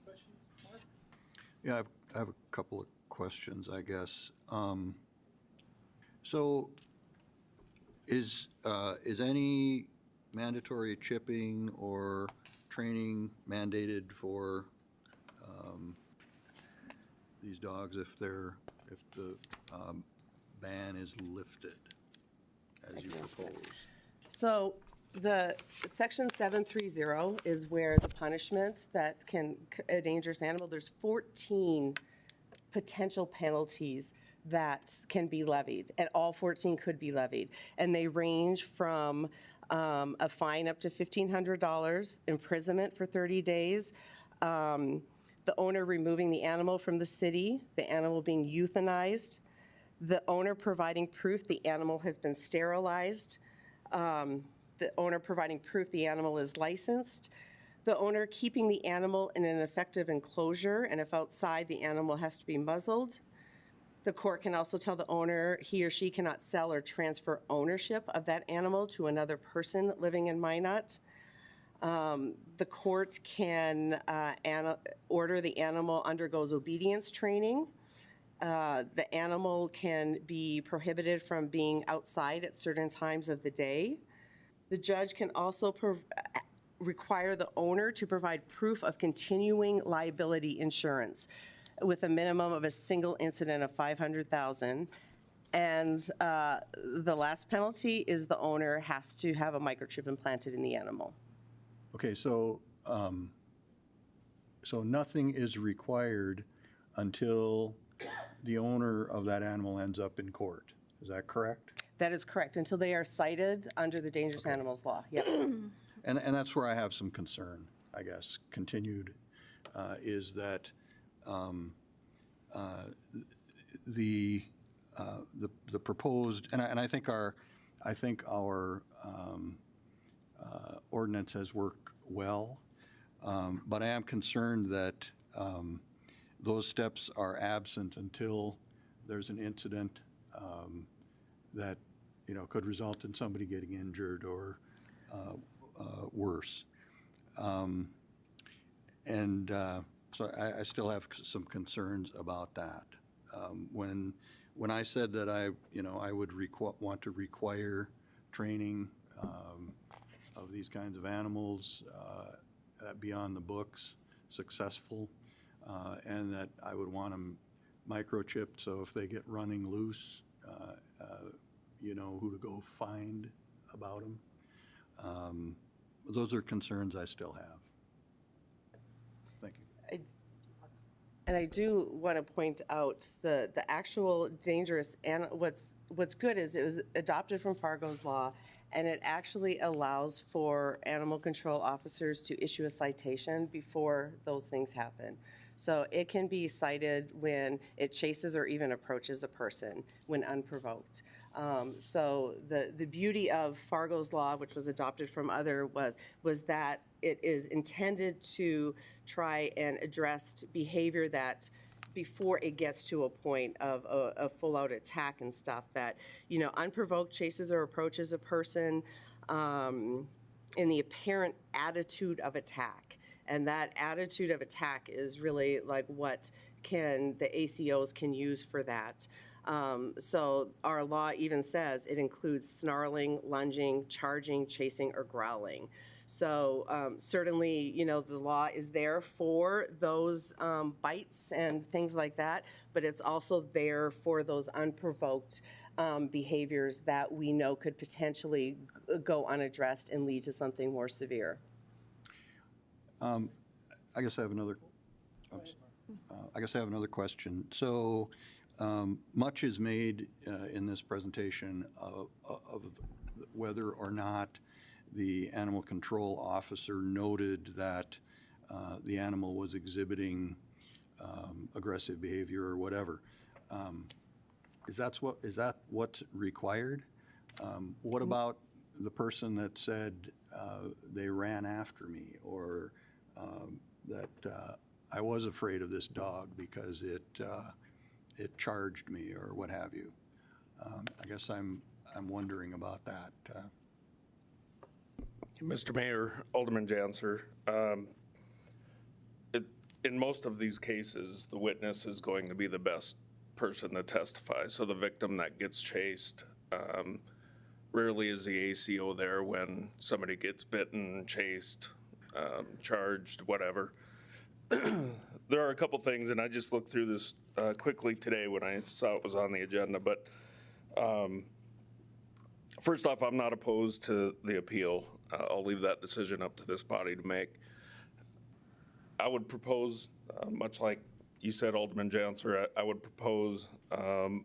Questions? Mark? Yeah, I have a couple of questions, I guess. So is any mandatory chipping or training mandated for these dogs if the ban is lifted, as you propose? So the section 730 is where the punishment that can, a dangerous animal, there's 14 potential penalties that can be levied, and all 14 could be levied. And they range from a fine up to $1,500, imprisonment for 30 days, the owner removing the animal from the city, the animal being euthanized, the owner providing proof the animal has been sterilized, the owner providing proof the animal is licensed, the owner keeping the animal in an effective enclosure, and if outside, the animal has to be muzzled. The court can also tell the owner he or she cannot sell or transfer ownership of that animal to another person living in Minot. The court can order the animal undergoes obedience training. The animal can be prohibited from being outside at certain times of the day. The judge can also require the owner to provide proof of continuing liability insurance with a minimum of a single incident of $500,000. And the last penalty is the owner has to have a microchip implanted in the animal. Okay, so nothing is required until the owner of that animal ends up in court. Is that correct? That is correct, until they are cited under the dangerous animals law. Yep. And that's where I have some concern, I guess, continued, is that the proposed, and I think our ordinance has worked well, but I am concerned that those steps are absent until there's an incident that could result in somebody getting injured or worse. So I still have some concerns about that. When I said that I would want to require training of these kinds of animals beyond the books, successful, and that I would want them microchipped, so if they get running loose, you know who to go find about them. Those are concerns I still have. Thank you. And I do want to point out the actual dangerous, and what's good is it was adopted from Fargo's law, and it actually allows for animal control officers to issue a citation before those things happen. So it can be cited when it chases or even approaches a person when unprovoked. So the beauty of Fargo's law, which was adopted from other, was that it is intended to try and address behavior that before it gets to a point of a full-out attack and stuff, that, unprovoked chases or approaches a person in the apparent attitude of attack. And that attitude of attack is really like what the ACOs can use for that. So our law even says it includes snarling, lunging, charging, chasing, or growling. So certainly, the law is there for those bites and things like that, but it's also there for those unprovoked behaviors that we know could potentially go unaddressed and lead to something more severe. I guess I have another. I guess I have another question. So much is made in this presentation of whether or not the animal control officer noted that the animal was exhibiting aggressive behavior or whatever. Is that what's required? What about the person that said they ran after me, or that I was afraid of this dog because it charged me, or what have you? I guess I'm wondering about that. Mr. Mayor, Alderman Janser, in most of these cases, the witness is going to be the best person to testify. So the victim that gets chased, rarely is the ACO there when somebody gets bitten, chased, charged, whatever. There are a couple things, and I just looked through this quickly today when I saw it was on the agenda, but first off, I'm not opposed to the appeal. I'll leave that decision up to this body to make. I would propose, much like you said, Alderman Janser, I would propose,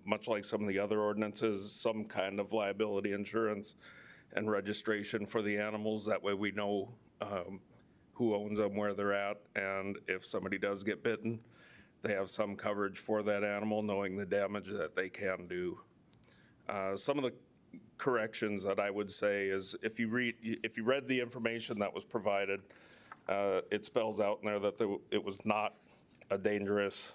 much like some of the other ordinances, some kind of liability insurance and registration for the animals. That way we know who owns them, where they're at, and if somebody does get bitten, they have some coverage for that animal, knowing the damage that they can do. Some of the corrections that I would say is if you read the information that was provided, it spells out in there that it was not a dangerous,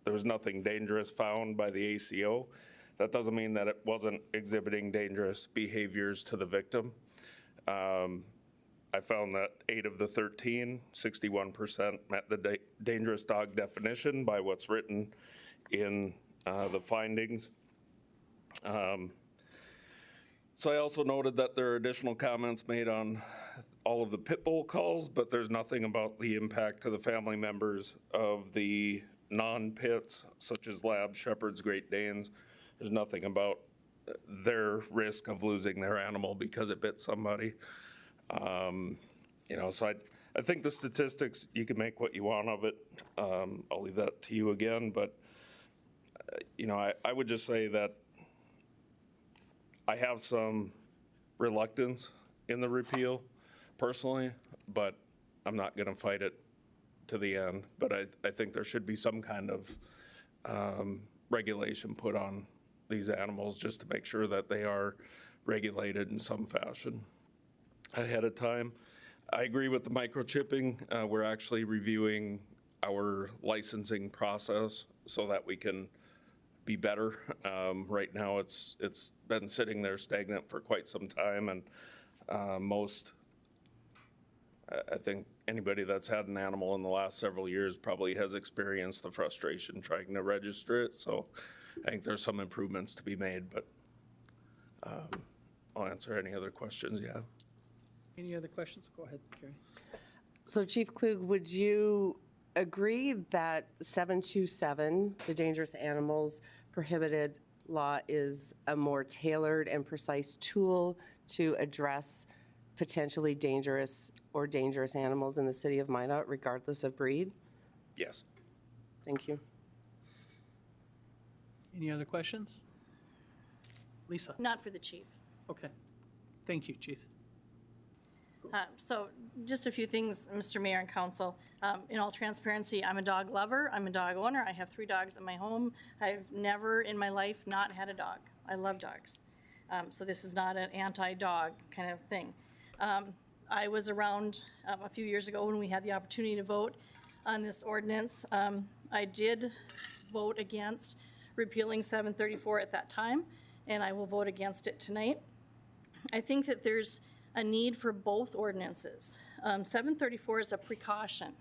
there was nothing dangerous found by the ACO. That doesn't mean that it wasn't exhibiting dangerous behaviors to the victim. I found that 8 of the 13, 61% met the dangerous dog definition by what's written in the findings. So I also noted that there are additional comments made on all of the pit bull calls, but there's nothing about the impact to the family members of the non-pits, such as labs, shepherds, Great Danes. There's nothing about their risk of losing their animal because it bit somebody. So I think the statistics, you can make what you want of it. I'll leave that to you again, but I would just say that I have some reluctance in the repeal personally, but I'm not going to fight it to the end. But I think there should be some kind of regulation put on these animals just to make sure that they are regulated in some fashion ahead of time. I agree with the microchipping. We're actually reviewing our licensing process so that we can be better. Right now, it's been sitting there stagnant for quite some time, and I think anybody that's had an animal in the last several years probably has experienced the frustration trying to register it. So I think there's some improvements to be made, but I'll answer any other questions you have. Any other questions? Go ahead, Carrie. So Chief Klug, would you agree that 727, the dangerous animals prohibited law, is a more tailored and precise tool to address potentially dangerous or dangerous animals in the city of Minot, regardless of breed? Yes. Thank you. Any other questions? Lisa? Not for the chief. Okay. Thank you, Chief. So just a few things, Mr. Mayor and Council. In all transparency, I'm a dog lover. I'm a dog owner. I have 3 dogs in my home. I've never in my life not had a dog. I love dogs. So this is not an anti-dog kind of thing. I was around a few years ago when we had the opportunity to vote on this ordinance. I did vote against repealing 734 at that time, and I will vote against it tonight. I think that there's a need for both ordinances. 734 is a precaution.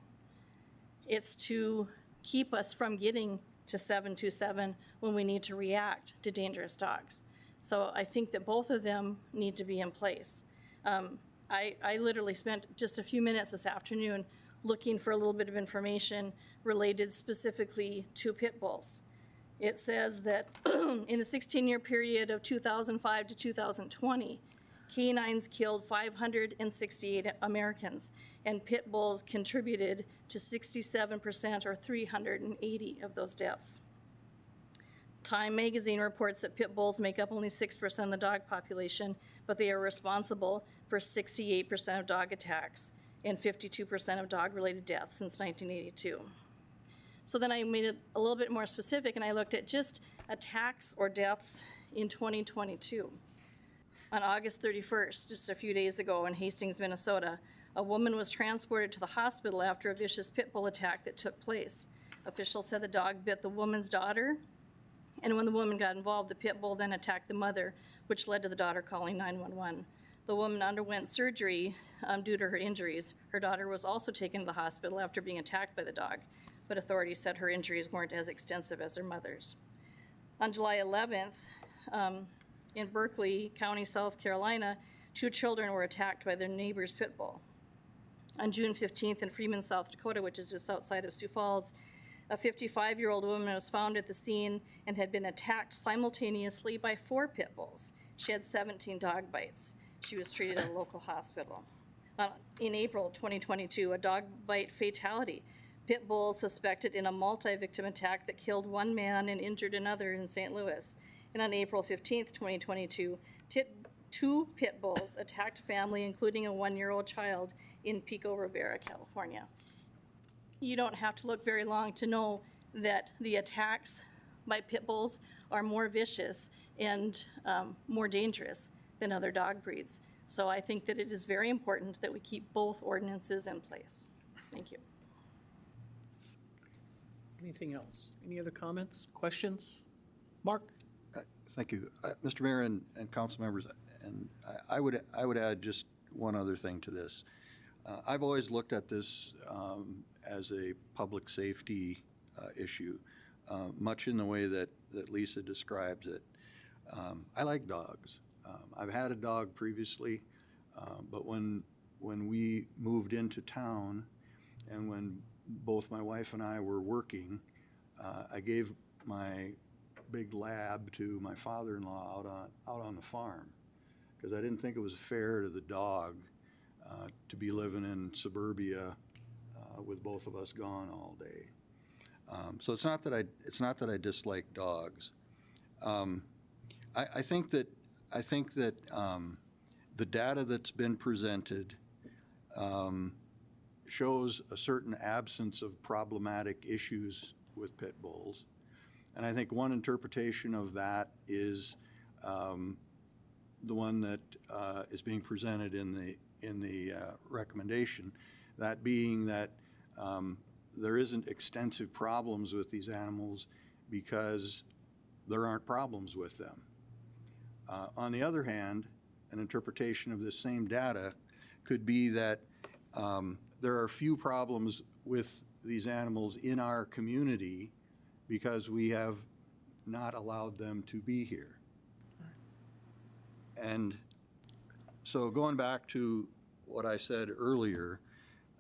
It's to keep us from getting to 727 when we need to react to dangerous dogs. So I think that both of them need to be in place. I literally spent just a few minutes this afternoon looking for a little bit of information related specifically to pit bulls. It says that in the 16-year period of 2005 to 2020, Canines killed 568 Americans, and pit bulls contributed to 67% or 380 of those deaths. Time magazine reports that pit bulls make up only 6% of the dog population, but they are responsible for 68% of dog attacks and 52% of dog-related deaths since 1982. So then I made it a little bit more specific, and I looked at just attacks or deaths in 2022. On August 31st, just a few days ago in Hastings, Minnesota, a woman was transported to the hospital after a vicious pit bull attack that took place. Officials said the dog bit the woman's daughter, and when the woman got involved, the pit bull then attacked the mother, which led to the daughter calling 911. The woman underwent surgery due to her injuries. Her daughter was also taken to the hospital after being attacked by the dog, but authorities said her injuries weren't as extensive as her mother's. On July 11th, in Berkeley County, South Carolina, 2 children were attacked by their neighbor's pit bull. On June 15th in Freeman, South Dakota, which is just outside of Sioux Falls, a 55-year-old woman was found at the scene and had been attacked simultaneously by 4 pit bulls. She had 17 dog bites. She was treated at a local hospital. In April 2022, a dog bite fatality. Pit bulls suspected in a multi-victim attack that killed 1 man and injured another in St. Louis. And on April 15th, 2022, 2 pit bulls attacked a family, including a 1-year-old child, in Pico Rivera, California. You don't have to look very long to know that the attacks by pit bulls are more vicious and more dangerous than other dog breeds. So I think that it is very important that we keep both ordinances in place. Thank you. Anything else? Any other comments, questions? Mark? Thank you. Mr. Mayor and council members, and I would add just one other thing to this. I've always looked at this as a public safety issue, much in the way that Lisa describes it. I like dogs. I've had a dog previously, but when we moved into town and when both my wife and I were working, I gave my big lab to my father-in-law out on the farm because I didn't think it was fair to the dog to be living in suburbia with both of us gone all day. So it's not that I dislike dogs. I think that the data that's been presented shows a certain absence of problematic issues with pit bulls. And I think one interpretation of that is the one that is being presented in the recommendation, that being that there isn't extensive problems with these animals because there aren't problems with them. On the other hand, an interpretation of this same data could be that there are few problems with these animals in our community because we have not allowed them to be here. And so going back to what I said earlier,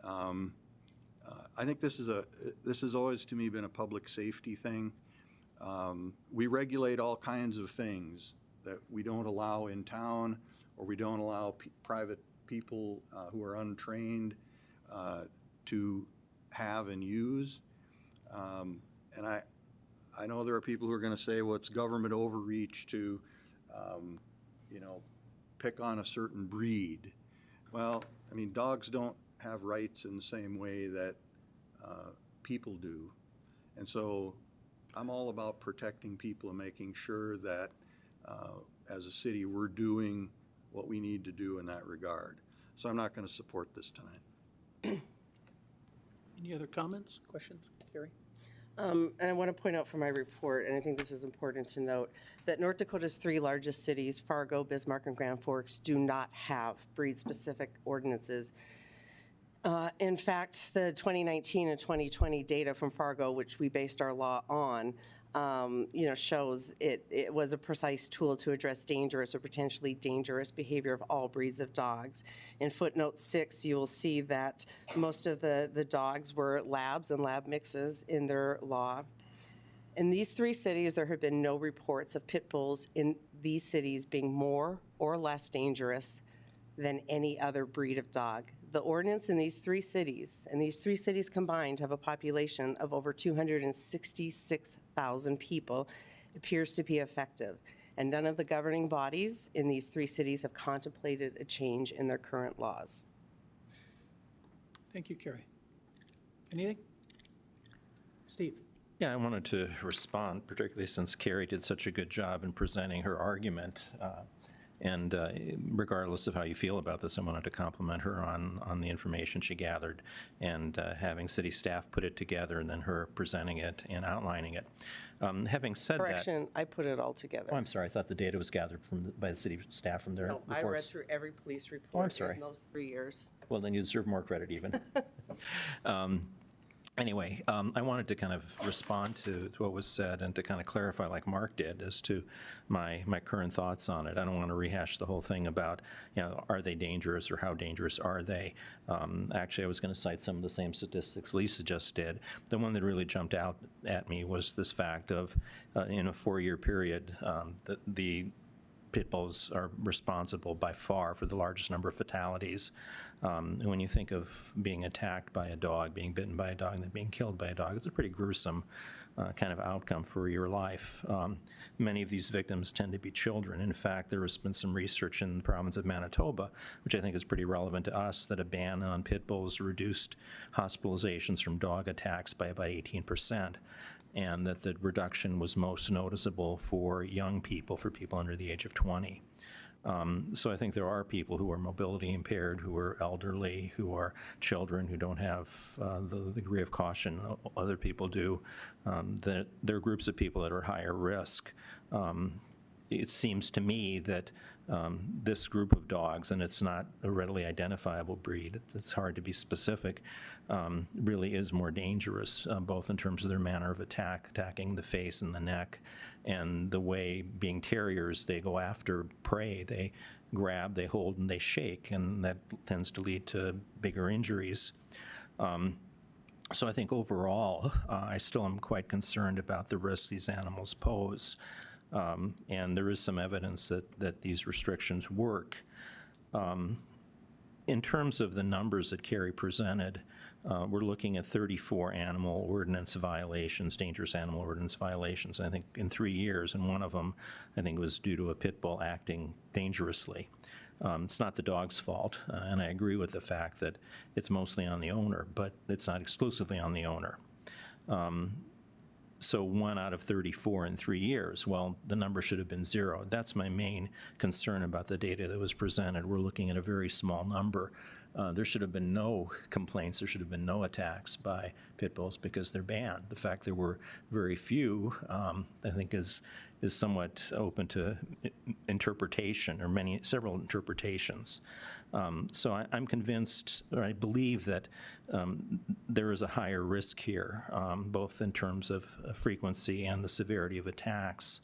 I think this has always to me been a public safety thing. We regulate all kinds of things that we don't allow in town, or we don't allow private people who are untrained to have and use. And I know there are people who are going to say, well, it's government overreach to, pick on a certain breed. Well, I mean, dogs don't have rights in the same way that people do. And so I'm all about protecting people and making sure that as a city, we're doing what we need to do in that regard. So I'm not going to support this tonight. Any other comments, questions? Carrie? And I want to point out from my report, and I think this is important to note, that North Dakota's 3 largest cities, Fargo, Bismarck, and Grand Forks, do not have breed-specific ordinances. In fact, the 2019 and 2020 data from Fargo, which we based our law on, shows it was a precise tool to address dangerous or potentially dangerous behavior of all breeds of dogs. In footnote 6, you will see that most of the dogs were labs and lab mixes in their law. In these 3 cities, there have been no reports of pit bulls in these cities being more or less dangerous than any other breed of dog. The ordinance in these 3 cities, and these 3 cities combined have a population of over 266,000 people, appears to be effective. And none of the governing bodies in these 3 cities have contemplated a change in their current laws. Thank you, Carrie. Anything? Steve? Yeah, I wanted to respond, particularly since Carrie did such a good job in presenting her argument. And regardless of how you feel about this, I wanted to compliment her on the information she gathered and having city staff put it together and then her presenting it and outlining it. Having said Correction, I put it all together. that, oh, I'm sorry, I thought the data was gathered by the city staff from their No, reports. I read through every police report sorry. in those 3 years. Well, then you deserve more credit even. Anyway, I wanted to kind of respond to what was said and to kind of clarify, like Mark did, as to my current thoughts on it. I don't want to rehash the whole thing about, are they dangerous or how dangerous are they? Actually, I was going to cite some of the same statistics Lisa just did. The one that really jumped out at me was this fact of, in a 4-year period, the pit bulls are responsible by far for the largest number of fatalities. When you think of being attacked by a dog, being bitten by a dog, and then being killed by a dog, it's a pretty gruesome kind of outcome for your life. Many of these victims tend to be children. In fact, there has been some research in the province of Manitoba, which I think is pretty relevant to us, that a ban on pit bulls reduced hospitalizations from dog attacks by about 18%. And that the reduction was most noticeable for young people, for people under the age of 20. So I think there are people who are mobility impaired, who are elderly, who are children, who don't have the degree of caution other people do, that there are groups of people that are higher risk. It seems to me that this group of dogs, and it's not a readily identifiable breed, it's hard to be specific, really is more dangerous, both in terms of their manner of attacking the face and the neck, and the way, being terriers, they go after prey. They grab, they hold, and they shake, and that tends to lead to bigger injuries. So I think overall, I still am quite concerned about the risks these animals pose. And there is some evidence that these restrictions work. In terms of the numbers that Carrie presented, we're looking at 34 animal ordinance violations, dangerous animal ordinance violations, I think in 3 years, and one of them, I think, was due to a pit bull acting dangerously. It's not the dog's fault, and I agree with the fact that it's mostly on the owner, but it's not exclusively on the owner. So 1 out of 34 in 3 years, well, the number should have been 0. That's my main concern about the data that was presented. We're looking at a very small number. There should have been no complaints, there should have been no attacks by pit bulls because they're banned. The fact there were very few, I think is somewhat open to interpretation, or several interpretations. So I'm convinced, or I believe that there is a higher risk here, both in terms of frequency and the severity of attacks.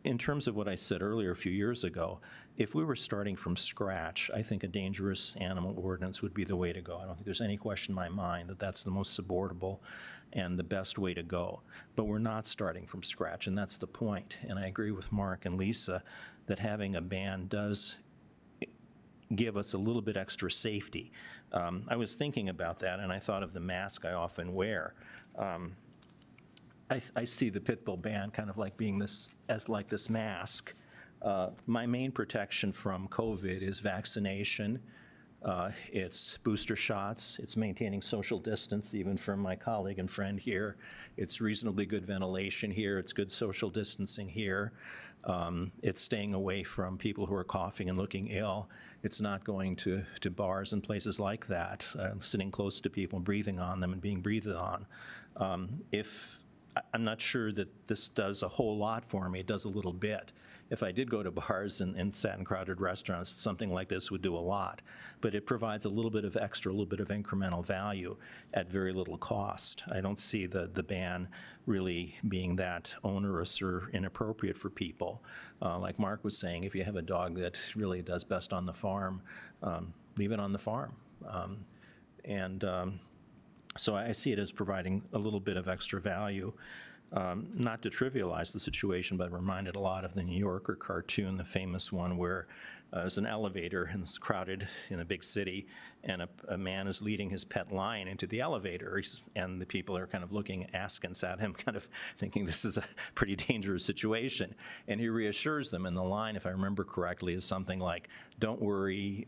In terms of what I said earlier a few years ago, if we were starting from scratch, I think a dangerous animal ordinance would be the way to go. I don't think there's any question in my mind that that's the most supportable and the best way to go. But we're not starting from scratch, and that's the point. And I agree with Mark and Lisa that having a ban does give us a little bit extra safety. I was thinking about that, and I thought of the mask I often wear. I see the pit bull ban kind of like being this mask. My main protection from COVID is vaccination. It's booster shots. It's maintaining social distance, even from my colleague and friend here. It's reasonably good ventilation here. It's good social distancing here. It's staying away from people who are coughing and looking ill. It's not going to bars and places like that, sitting close to people, breathing on them and being breathed on. I'm not sure that this does a whole lot for me. It does a little bit. If I did go to bars and sat in crowded restaurants, something like this would do a lot. But it provides a little bit of extra, a little bit of incremental value at very little cost. I don't see the ban really being that onerous or inappropriate for people. Like Mark was saying, if you have a dog that really does best on the farm, leave it on the farm. So I see it as providing a little bit of extra value. Not to trivialize the situation, but reminded a lot of the New Yorker cartoon, the famous one where there's an elevator and it's crowded in a big city, and a man is leading his pet lion into the elevator, and the people are kind of looking askance at him, kind of thinking this is a pretty dangerous situation. And he reassures them, and the line, if I remember correctly, is something like, "Don't worry,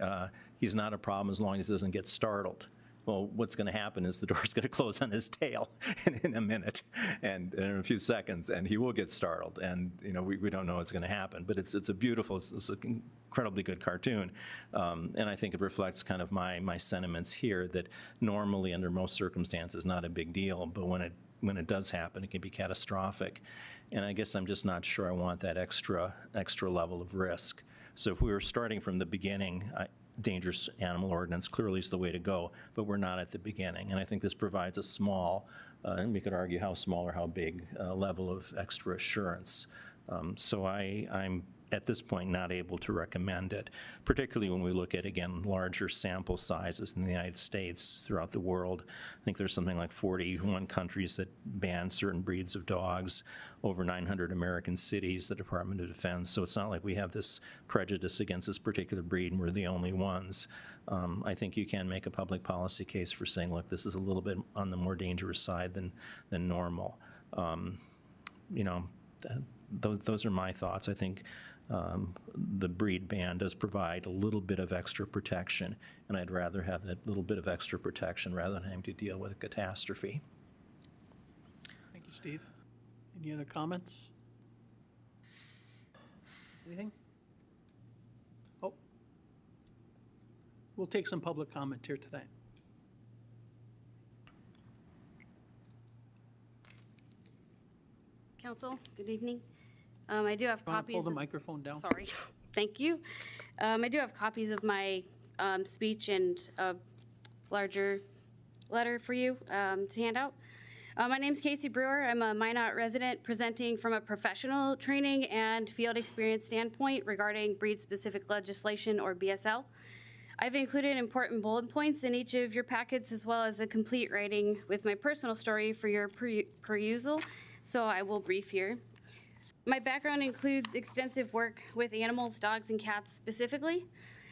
he's not a problem as long as he doesn't get startled." Well, what's going to happen is the door's going to close on his tail in a minute and in a few seconds, and he will get startled. And we don't know what's going to happen. But it's a beautiful, it's an incredibly good cartoon, and I think it reflects kind of my sentiments here that normally under most circumstances not a big deal, but when it does happen, it can be catastrophic. And I guess I'm just not sure I want that extra level of risk. So if we were starting from the beginning, dangerous animal ordinance clearly is the way to go, but we're not at the beginning. And I think this provides a small, and we could argue how small or how big, level of extra assurance. So I'm at this point not able to recommend it, particularly when we look at, again, larger sample sizes in the United States throughout the world. I think there's something like 41 countries that ban certain breeds of dogs, over 900 American cities, the Department of Defense. So it's not like we have this prejudice against this particular breed and we're the only ones. I think you can make a public policy case for saying, look, this is a little bit on the more dangerous side than normal. Those are my thoughts. I think the breed ban does provide a little bit of extra protection, and I'd rather have that little bit of extra protection rather than having to deal with a catastrophe. Thank you, Steve. Any other comments? Anything? Oh. We'll take some public comment here today. Council, good evening. I do have copies. Pull the microphone down. Sorry, thank you. I do have copies of my speech and a larger letter for you to hand out. My name's Casey Brewer. I'm a Minot resident presenting from a professional training and field experience standpoint regarding breed-specific legislation, or BSL. I've included important bullet points in each of your packets, as well as a complete writing with my personal story for your perusal, so I will brief here. My background includes extensive work with animals, dogs, and cats specifically.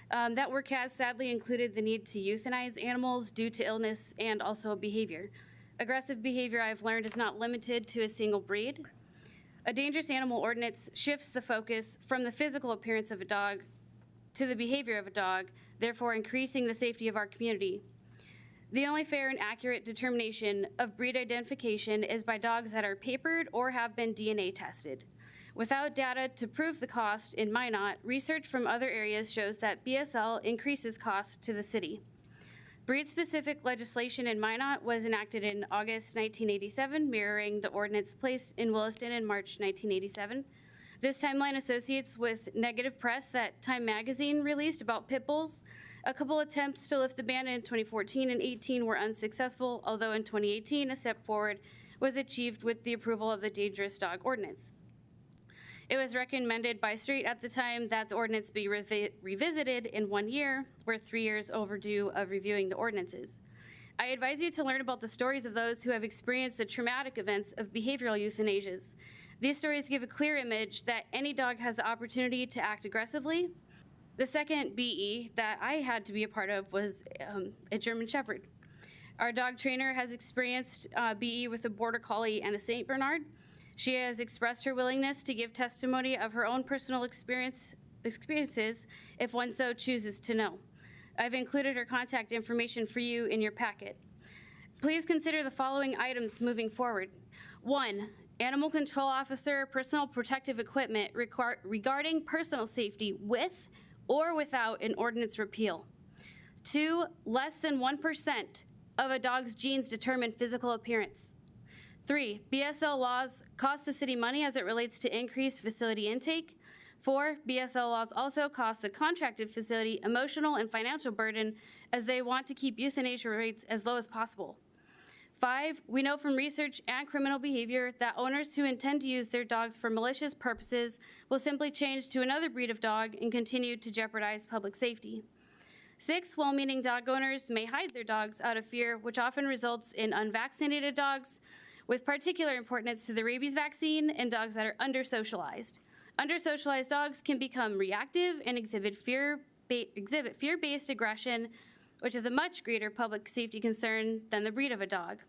That work has sadly included the need to euthanize animals due to illness and also behavior. Aggressive behavior, I've learned, is not limited to a single breed. A dangerous animal ordinance shifts the focus from the physical appearance of a dog to the behavior of a dog, therefore increasing the safety of our community. The only fair and accurate determination of breed identification is by dogs that are papered or have been DNA tested. Without data to prove the cost in Minot, research from other areas shows that BSL increases costs to the city. Breed-specific legislation in Minot was enacted in August 1987, mirroring the ordinance placed in Williston in March 1987. This timeline associates with negative press that Time magazine released about pit bulls. A couple attempts to lift the ban in 2014 and 18 were unsuccessful, although in 2018 a step forward was achieved with the approval of the Dangerous Dog Ordinance. It was recommended by Street at the time that the ordinance be revisited in 1 year. We're 3 years overdue of reviewing the ordinances. I advise you to learn about the stories of those who have experienced the traumatic events of behavioral euthanasias. These stories give a clear image that any dog has the opportunity to act aggressively. The second BE that I had to be a part of was a German Shepherd. Our dog trainer has experienced BE with a Border Collie and a St. Bernard. She has expressed her willingness to give testimony of her own personal experiences if one so chooses to know. I've included her contact information for you in your packet. Please consider the following items moving forward. 1, animal control officer personal protective equipment regarding personal safety with or without an ordinance repeal. 2, less than 1% of a dog's genes determine physical appearance. 3, BSL laws cost the city money as it relates to increased facility intake. 4, BSL laws also cost the contracted facility emotional and financial burden as they want to keep euthanasia rates as low as possible. 5, we know from research and criminal behavior that owners who intend to use their dogs for malicious purposes will simply change to another breed of dog and continue to jeopardize public safety. 6, well-meaning dog owners may hide their dogs out of fear, which often results in unvaccinated dogs, with particular importance to the rabies vaccine and dogs that are under-socialized. Under-socialized dogs can become reactive and exhibit fear-based aggression, which is a much greater public safety concern than the breed of a dog.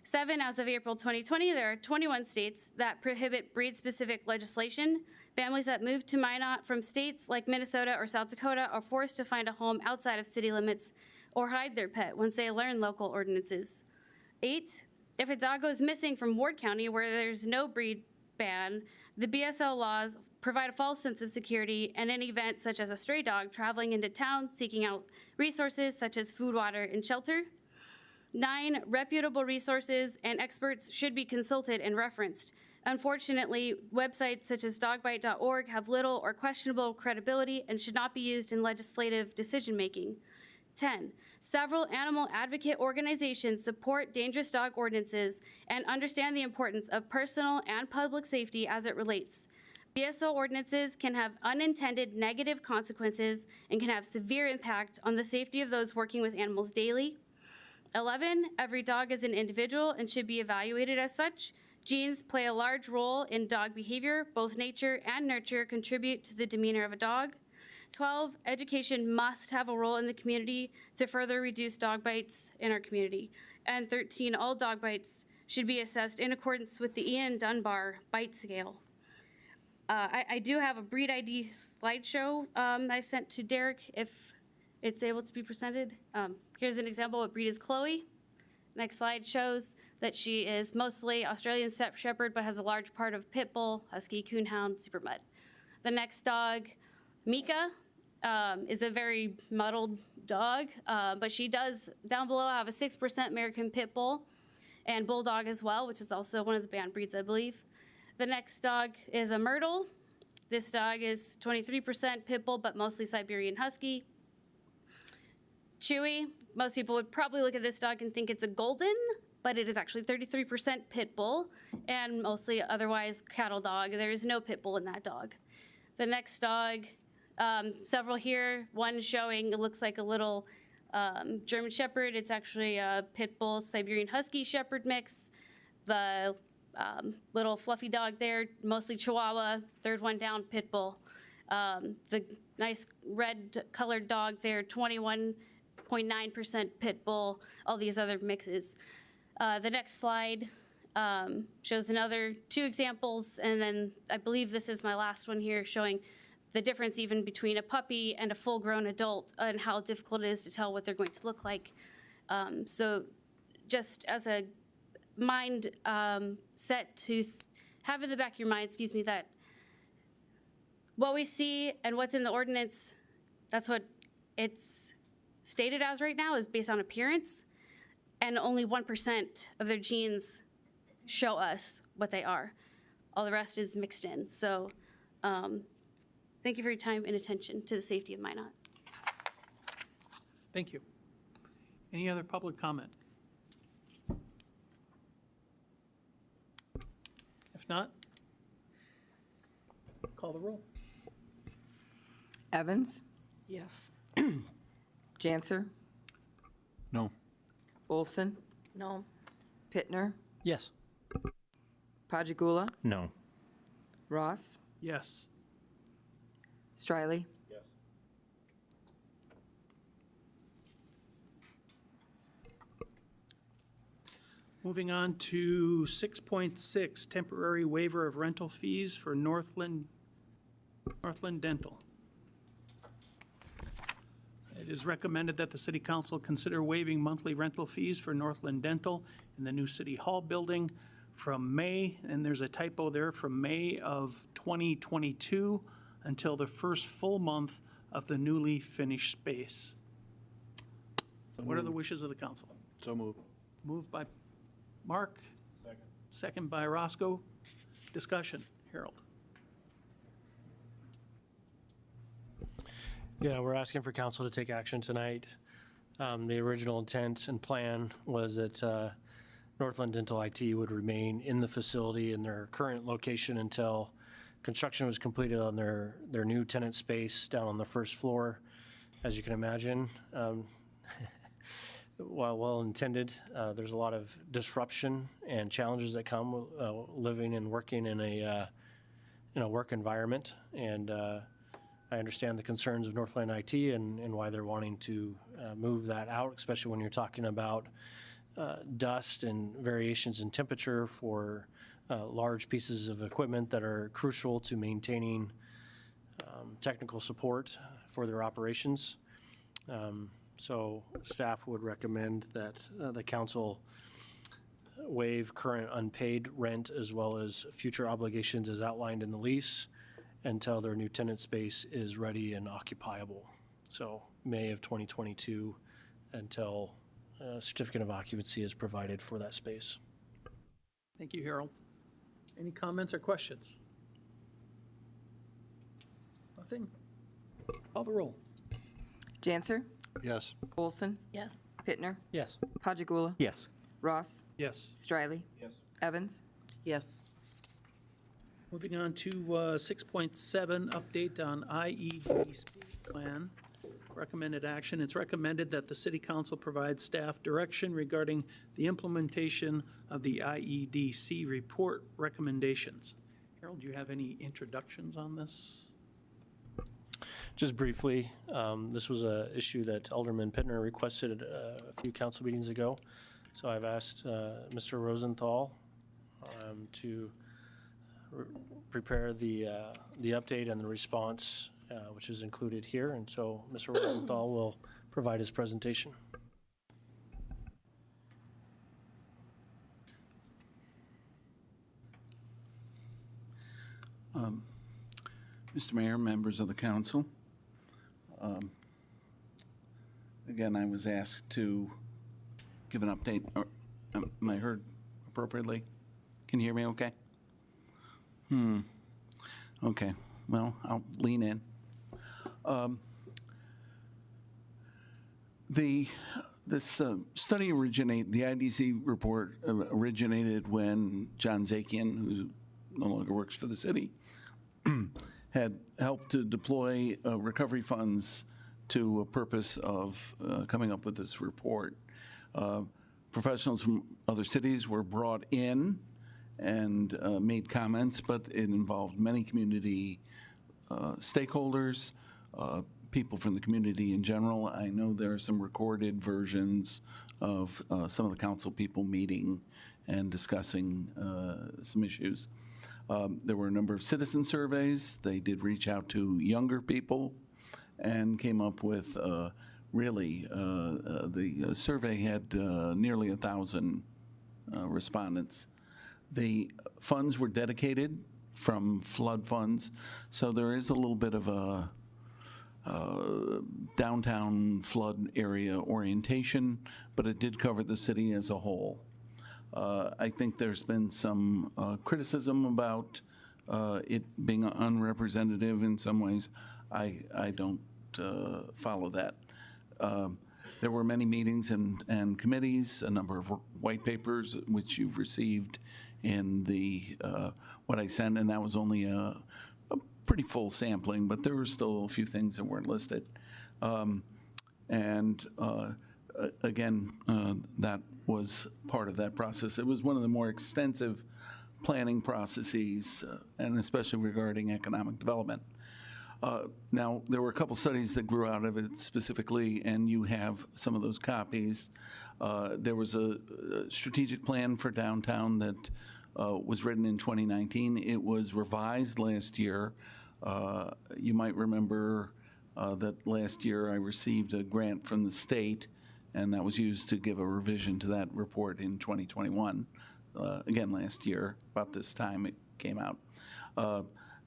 7, as of April 2020, there are 21 states that prohibit breed-specific legislation. Families that move to Minot from states like Minnesota or South Dakota are forced to find a home outside of city limits or hide their pet once they learn local ordinances. 8, if a dog goes missing from Ward County where there's no breed ban, the BSL laws provide a false sense of security in an event such as a stray dog traveling into town seeking out resources such as food, water, and shelter. 9, reputable resources and experts should be consulted and referenced. Unfortunately, websites such as dogbite.org have little or questionable credibility and should not be used in legislative decision-making. 10, several animal advocate organizations support dangerous dog ordinances and understand the importance of personal and public safety as it relates. BSO ordinances can have unintended negative consequences and can have severe impact on the safety of those working with animals daily. 11, every dog is an individual and should be evaluated as such. Genes play a large role in dog behavior. Both nature and nurture contribute to the demeanor of a dog. 12, education must have a role in the community to further reduce dog bites in our community. And 13, all dog bites should be assessed in accordance with the Ian Dunbar bite scale. I do have a breed ID slideshow I sent to Derek if it's able to be presented. Here's an example. What breed is Chloe? Next slide shows that she is mostly Australian Shepherd, but has a large part of Pit Bull, Husky, Coonhound, Super Mutt. The next dog, Mika, is a very muddled dog, but she does, down below, have a 6% American Pit Bull and Bulldog as well, which is also one of the banned breeds, I believe. The next dog is a Myrtle. This dog is 23% Pit Bull, but mostly Siberian Husky. Chewy, most people would probably look at this dog and think it's a Golden, but it is actually 33% Pit Bull and mostly otherwise cattle dog. There is no Pit Bull in that dog. The next dog, several here, one showing, it looks like a little German Shepherd. It's actually a Pit Bull Siberian Husky Shepherd mix. The little fluffy dog there, mostly Chihuahua, third one down, Pit Bull. The nice red colored dog there, 21.9% Pit Bull, all these other mixes. The next slide shows another 2 examples, and then I believe this is my last one here showing the difference even between a puppy and a full-grown adult and how difficult it is to tell what they're going to look like. So just as a mind set to have in the back of your mind, that what we see and what's in the ordinance, that's what it's stated as right now, is based on appearance, and only 1% of their genes show us what they are. All the rest is mixed in. So thank you for your time and attention to the safety of Minot. Thank you. Any other public comment? If not, call the roll. Evans, Yes. Janser, No. Olson, No. Pittner, Yes. Pajagula, No. Ross, Yes. Striley. Yes. Moving on to 6.6, temporary waiver of rental fees for Northland Dental. It is recommended that the City Council consider waiving monthly rental fees for Northland Dental in the new City Hall building from May, and there's a typo there, from May of 2022 until the first full month of the newly finished space. What are the wishes of the council? So moved. Moved by Mark. Second by Roscoe. Discussion, Harold. Yeah, we're asking for council to take action tonight. The original intent and plan was that Northland Dental IT would remain in the facility in their current location until construction was completed on their new tenant space down on the first floor. As you can imagine, while well-intended, there's a lot of disruption and challenges that come with living and working in a work environment. And I understand the concerns of Northland IT and why they're wanting to move that out, especially when you're talking about dust and variations in temperature for large pieces of equipment that are crucial to maintaining technical support for their operations. So staff would recommend that the council waive current unpaid rent as well as future obligations as outlined in the lease until their new tenant space is ready and occupiable. So May of 2022 until a certificate of occupancy is provided for that space. Thank you, Harold. Any comments or questions? Nothing? Call the roll. Janser, Yes. Olson, Yes. Pittner, Yes. Pajagula, Yes. Ross, Yes. Striley, Evans. Yes. Moving on to 6.7, update on IEDC plan. Recommended action. It's recommended that the city council provide staff direction regarding the implementation of the IEDC report recommendations. Harold, do you have any introductions on this? Just briefly, this was an issue that Alderman Pittner requested a few council meetings ago. So I've asked Mr. Rosenthal to prepare the update and the response, which is included here. And so Mr. Rosenthal will provide his presentation. Mr. Mayor, members of the council, again, I was asked to give an update. Am I heard appropriately? Can you hear me okay? Okay, well, I'll lean in. This study the IDC report originated when John Zakian, who no longer works for the city, had helped to deploy recovery funds to a purpose of coming up with this report. Professionals from other cities were brought in and made comments, but it involved many community stakeholders, people from the community in general. I know there are some recorded versions of some of the council people meeting and discussing some issues. There were a number of citizen surveys. They did reach out to younger people and came up with the survey had nearly 1,000 respondents. The funds were dedicated from flood funds, so there is a little bit of a downtown flood area orientation, but it did cover the city as a whole. I think there's been some criticism about it being unrepresentative in some ways. I don't follow that. There were many meetings and committees, a number of white papers, which you've received in the what I sent, and that was only a pretty full sampling, but there were still a few things that weren't listed. Again, that was part of that process. It was one of the more extensive planning processes, and especially regarding economic development. Now, there were a couple studies that grew out of it specifically, and you have some of those copies. There was a strategic plan for downtown that was written in 2019. It was revised last year. You might remember that last year I received a grant from the state, and that was used to give a revision to that report in 2021. Again, last year, about this time it came out.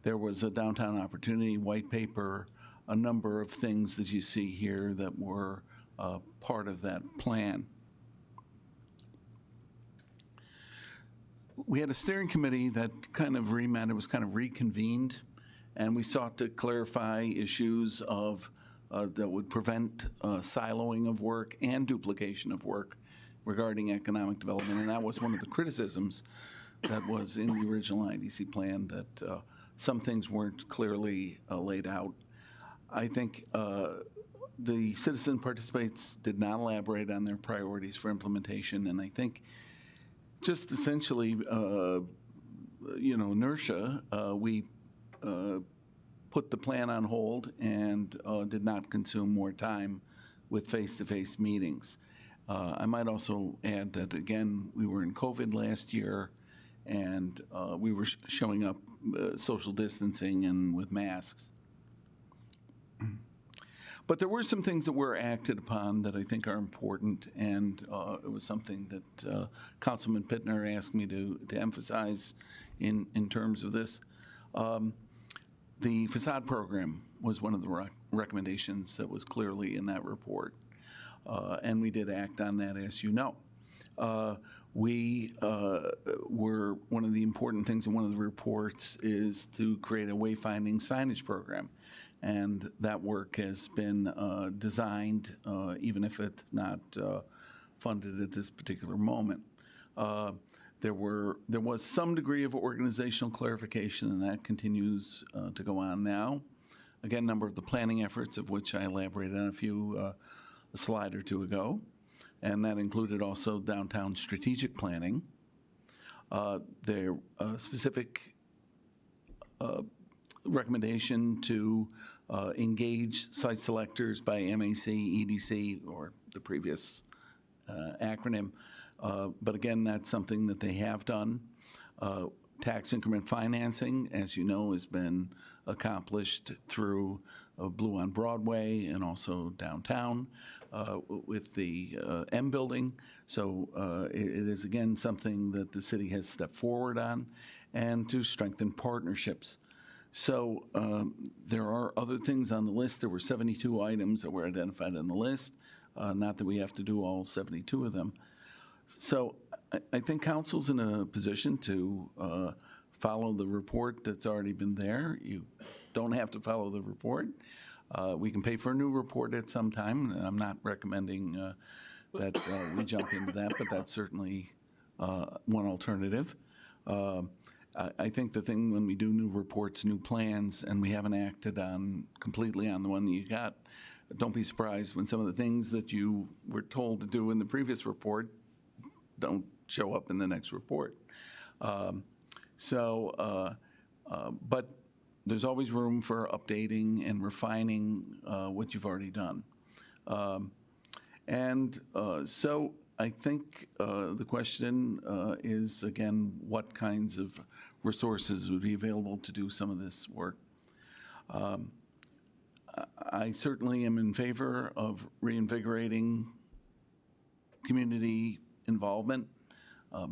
There was a downtown opportunity white paper, a number of things that you see here that were part of that plan. We had a steering committee that kind of it was kind of reconvened, and we sought to clarify issues of that would prevent siloing of work and duplication of work regarding economic development, and that was one of the criticisms that was in the original IDC plan, that some things weren't clearly laid out. I think The citizen participates did not elaborate on their priorities for implementation, and I think just essentially, inertia, we put the plan on hold and did not consume more time with face-to-face meetings. I might also add that, again, we were in COVID last year, and we were showing up social distancing and with masks. But there were some things that were acted upon that I think are important, and it was something that Councilman Pittner asked me to emphasize in terms of this. The facade program was one of the recommendations that was clearly in that report, and we did act on that, as you know. We were, one of the important things in one of the reports is to create a wayfinding signage program. And that work has been designed, even if it's not funded at this particular moment. There was some degree of organizational clarification, and that continues to go on now. Again, a number of the planning efforts, of which I elaborated on a slide or two ago, and that included also downtown strategic planning. There specific recommendation to engage site selectors by MAC, EDC, or the previous acronym. But again, that's something that they have done. Tax increment financing, as you know, has been accomplished through Blue on Broadway and also downtown with the M building. So it is, again, something that the city has stepped forward on, and to strengthen partnerships. So there are other things on the list. There were 72 items that were identified on the list, not that we have to do all 72 of them. So I think council's in a position to follow the report that's already been there. You don't have to follow the report. We can pay for a new report at some time. I'm not recommending that we jump into that, but that's certainly one alternative. I think the thing when we do new reports, new plans, and we haven't acted completely on the one that you got, don't be surprised when some of the things that you were told to do in the previous report don't show up in the next report. But there's always room for updating and refining what you've already done. So I think the question is, again, what kinds of resources would be available to do some of this work? I certainly am in favor of reinvigorating community involvement,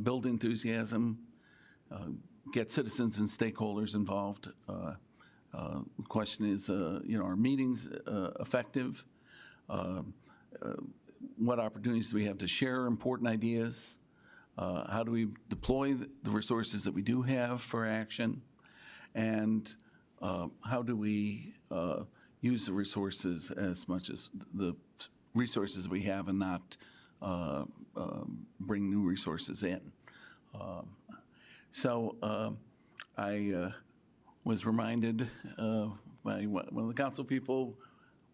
build enthusiasm, get citizens and stakeholders involved. The question is, are meetings effective? What opportunities do we have to share important ideas? How do we deploy the resources that we do have for action? And how do we use the resources as much as the resources we have and not bring new resources in? I was reminded by one of the council people,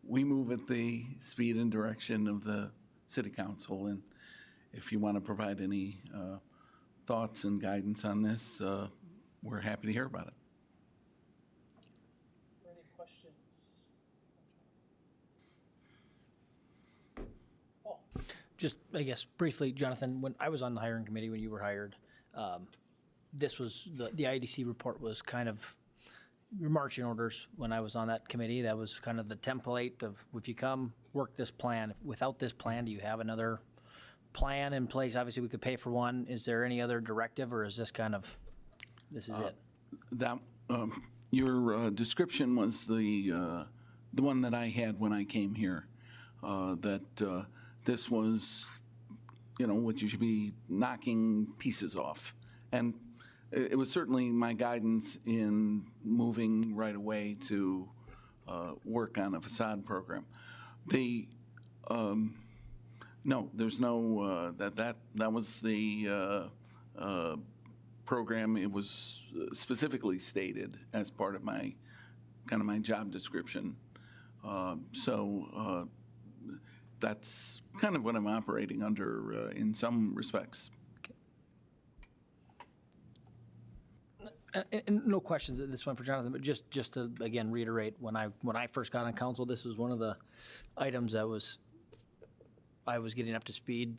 we move at the speed and direction of the city council, and if you want to provide any thoughts and guidance on this, we're happy to hear about it. Any questions? Just, I guess, briefly, Jonathan, when I was on the hiring committee when you were hired, this was, the IDC report was kind of your marching orders when I was on that committee. That was kind of the template of, if you come, work this plan. Without this plan, do you have another plan in place? Obviously, we could pay for one. Is there any other directive, or is this kind of, this is it? Your description was the one that I had when I came here, that this was, what you should be knocking pieces off. And it was certainly my guidance in moving right away to work on a facade program. No, there's no, that was the program. It was specifically stated as part of my job description. that's kind of what I'm operating under in some respects. And no questions at this point for Jonathan, but just to, again, reiterate, when I first got on council, this was one of the items that I was getting up to speed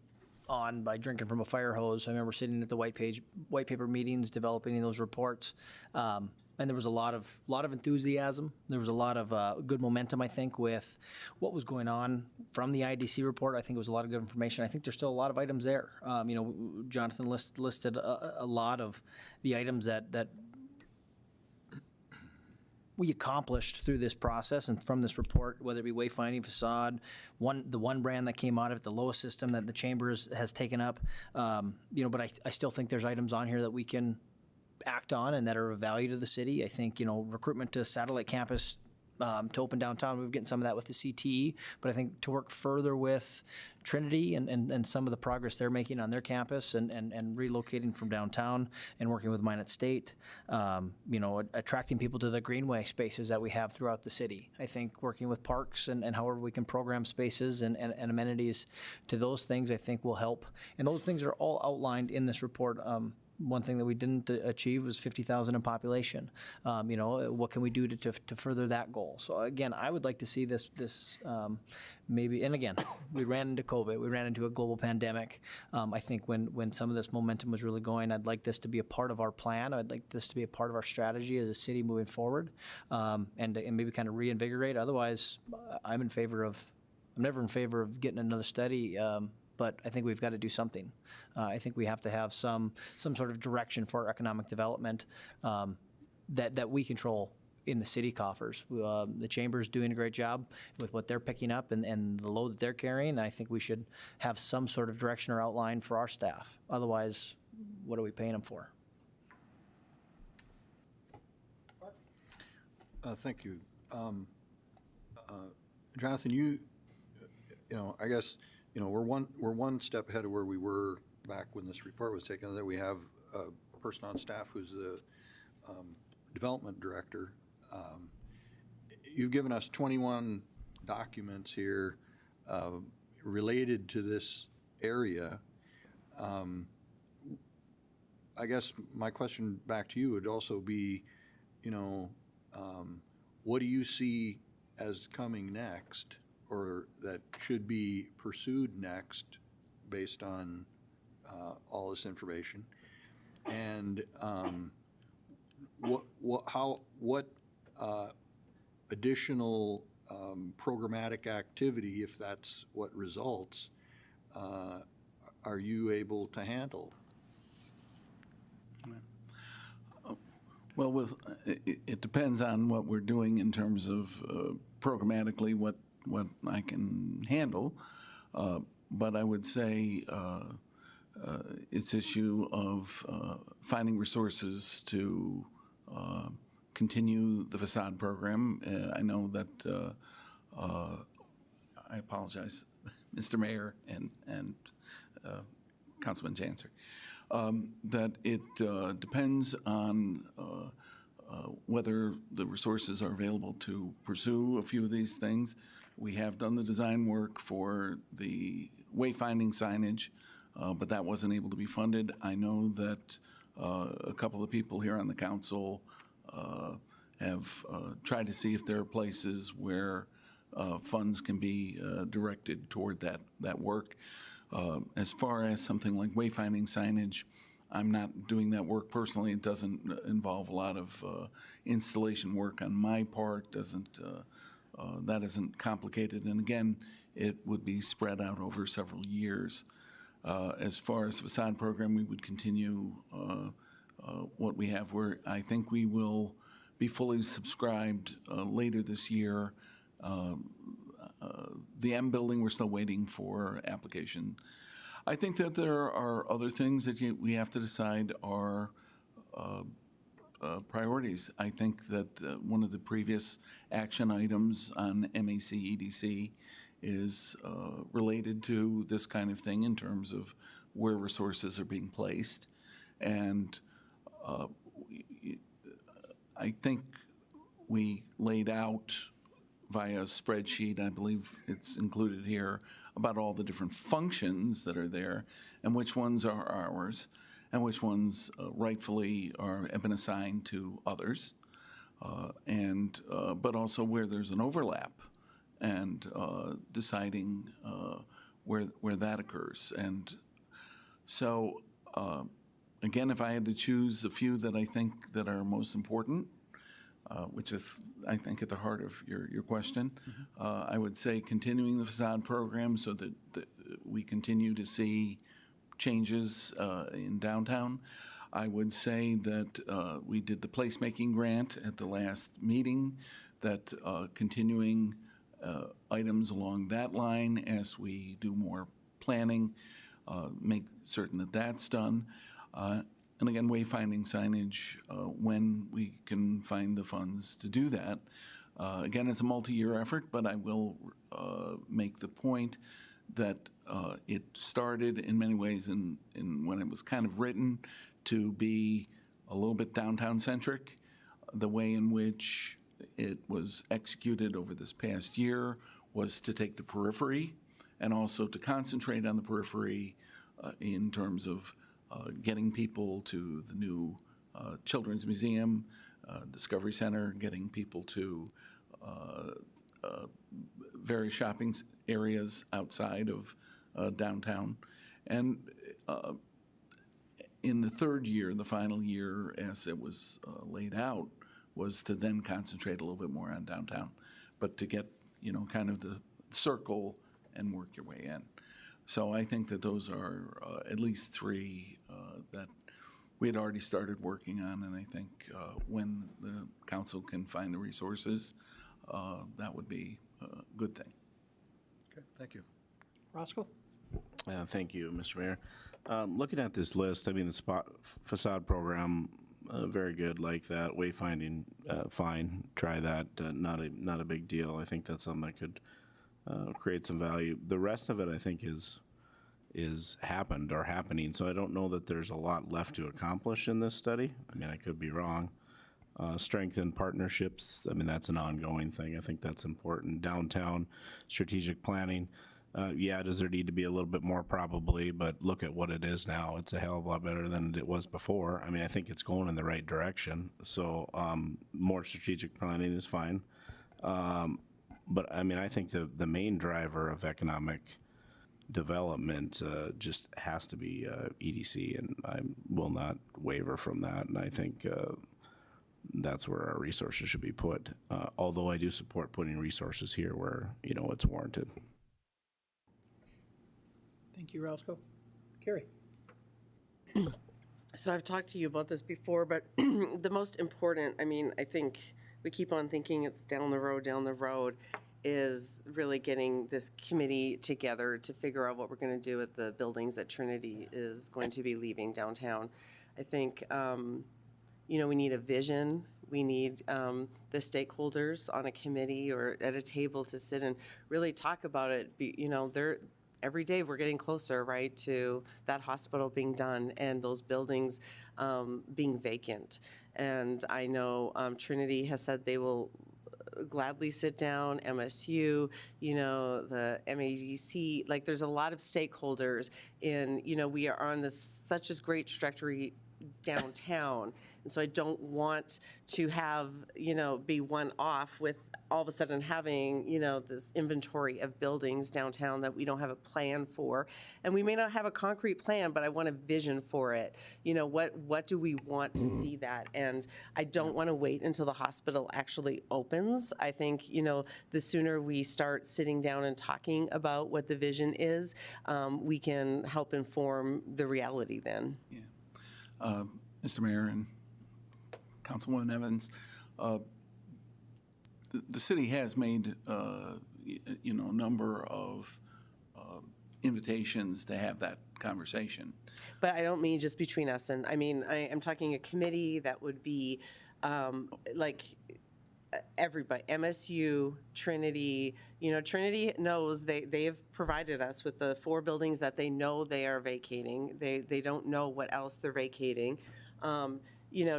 on by drinking from a fire hose. I remember sitting at the white paper meetings, developing those reports. And there was a lot of enthusiasm. There was a lot of good momentum, I think, with what was going on from the IDC report. I think it was a lot of good information. I think there's still a lot of items there. Jonathan listed a lot of the items that we accomplished through this process and from this report, whether it be wayfinding, facade, the one brand that came out of it, the lowest system that the chamber has taken up. But I still think there's items on here that we can act on and that are of value to the city. I think, recruitment to satellite campus to open downtown, we're getting some of that with the CTE, but I think to work further with Trinity and some of the progress they're making on their campus and relocating from downtown and working with Minot State, attracting people to the greenway spaces that we have throughout the city. I think working with parks and however we can program spaces and amenities to those things, I think will help. And those things are all outlined in this report. One thing that we didn't achieve was 50,000 in population. What can we do to further that goal? So again, I would like to see this maybe, and again, we ran into COVID, we ran into a global pandemic. I think when some of this momentum was really going, I'd like this to be a part of our plan. I'd like this to be a part of our strategy as a city moving forward, and maybe kind of reinvigorate. Otherwise, I'm never in favor of getting another study. But I think we've got to do something. I think we have to have some sort of direction for our economic development that we control in the city coffers. The chamber's doing a great job with what they're picking up and the load that they're carrying. I think we should have some sort of direction or outline for our staff. Otherwise, what are we paying them for? Thank you. Jonathan, I guess, we're one step ahead of where we were back when this report was taken. That we have a person on staff who's the development director. You've given us 21 documents here related to this area. I guess my question back to you would also be, what do you see as coming next, or that should be pursued next based on all this information? And what additional programmatic activity, if that's what results, are you able to handle? Well, it depends on what we're doing in terms of programmatically what I can handle, but I would say it's issue of finding resources to continue the facade program. I know that I apologize, Mr. Mayor and Councilman Janser, that it depends on whether the resources are available to pursue a few of these things. We have done the design work for the wayfinding signage, but that wasn't able to be funded. I know that a couple of people here on the council have tried to see if there are places where funds can be directed toward that work. As far as something like wayfinding signage, I'm not doing that work personally. It doesn't involve a lot of installation work on my part. That isn't complicated. And again, it would be spread out over several years. As far as facade program, we would continue what we have, where I think we will be fully subscribed later this year. The M building, we're still waiting for application. I think that there are other things that we have to decide are priorities. I think that one of the previous action items on MAC EDC is related to this kind of thing in terms of where resources are being placed. And I think we laid out via a spreadsheet, I believe it's included here, about all the different functions that are there and which ones are ours and which ones rightfully have been assigned to others, but also where there's an overlap and deciding where that occurs. And so, again, if I had to choose a few that I think that are most important, which is, I think, at the heart of your question, I would say continuing the facade program so that we continue to see changes in downtown. I would say that we did the placemaking grant at the last meeting, that continuing items along that line as we do more planning, make certain that that's done. And again, wayfinding signage when we can find the funds to do that. Again, it's a multi-year effort, but I will make the point that it started in many ways in when it was kind of written to be a little bit downtown-centric. The way in which it was executed over this past year was to take the periphery and also to concentrate on the periphery in terms of getting people to the new Children's Museum, Discovery Center, getting people to various shopping areas outside of downtown. And in the third year, the final year as it was laid out, was to then concentrate a little bit more on downtown, but to get, kind of the circle and work your way in. So I think that those are at least three that we had already started working on, and I think when the council can find the resources, that would be a good thing. Okay, thank you. Roscoe? Thank you, Mr. Mayor. Looking at this list, I mean, the facade program, very good, like that. Wayfinding, fine, try that. Not a big deal. I think that's something that could create some value. The rest of it, I think, is happened or happening. So I don't know that there's a lot left to accomplish in this study. I mean, I could be wrong. Strengthen partnerships. I mean, that's an ongoing thing. I think that's important. Downtown strategic planning. Yeah, does there need to be a little bit more? Probably, but look at what it is now. It's a hell of a lot better than it was before. I mean, I think it's going in the right direction. So more strategic planning is fine. But I mean, I think the main driver of economic development just has to be EDC, and I will not waver from that. And I think that's where our resources should be put. Although I do support putting resources here where it's warranted. Thank you, Roscoe. Carrie? So I've talked to you about this before, but the most important, I mean, I think we keep on thinking it's down the road, is really getting this committee together to figure out what we're going to do with the buildings that Trinity is going to be leaving downtown. I think, we need a vision. We need the stakeholders on a committee or at a table to sit and really talk about it. Every day we're getting closer, right, to that hospital being done and those buildings being vacant. And I know Trinity has said they will gladly sit down, MSU, the MADC, like there's a lot of stakeholders in, we are on such a great trajectory downtown. And so I don't want to have, be one off with all of a sudden having, this inventory of buildings downtown that we don't have a plan for. And we may not have a concrete plan, but I want a vision for it. What do we want to see that? And I don't want to wait until the hospital actually opens. I think, the sooner we start sitting down and talking about what the vision is, we can help inform the reality then. Yeah. Mr. Mayor and Councilwoman Evans, the city has made, a number of invitations to have that conversation. But I don't mean just between us and, I mean, I am talking a committee that would be like everybody, MSU, Trinity. Trinity knows they have provided us with the 4 buildings that they know they are vacating. They don't know what else they're vacating.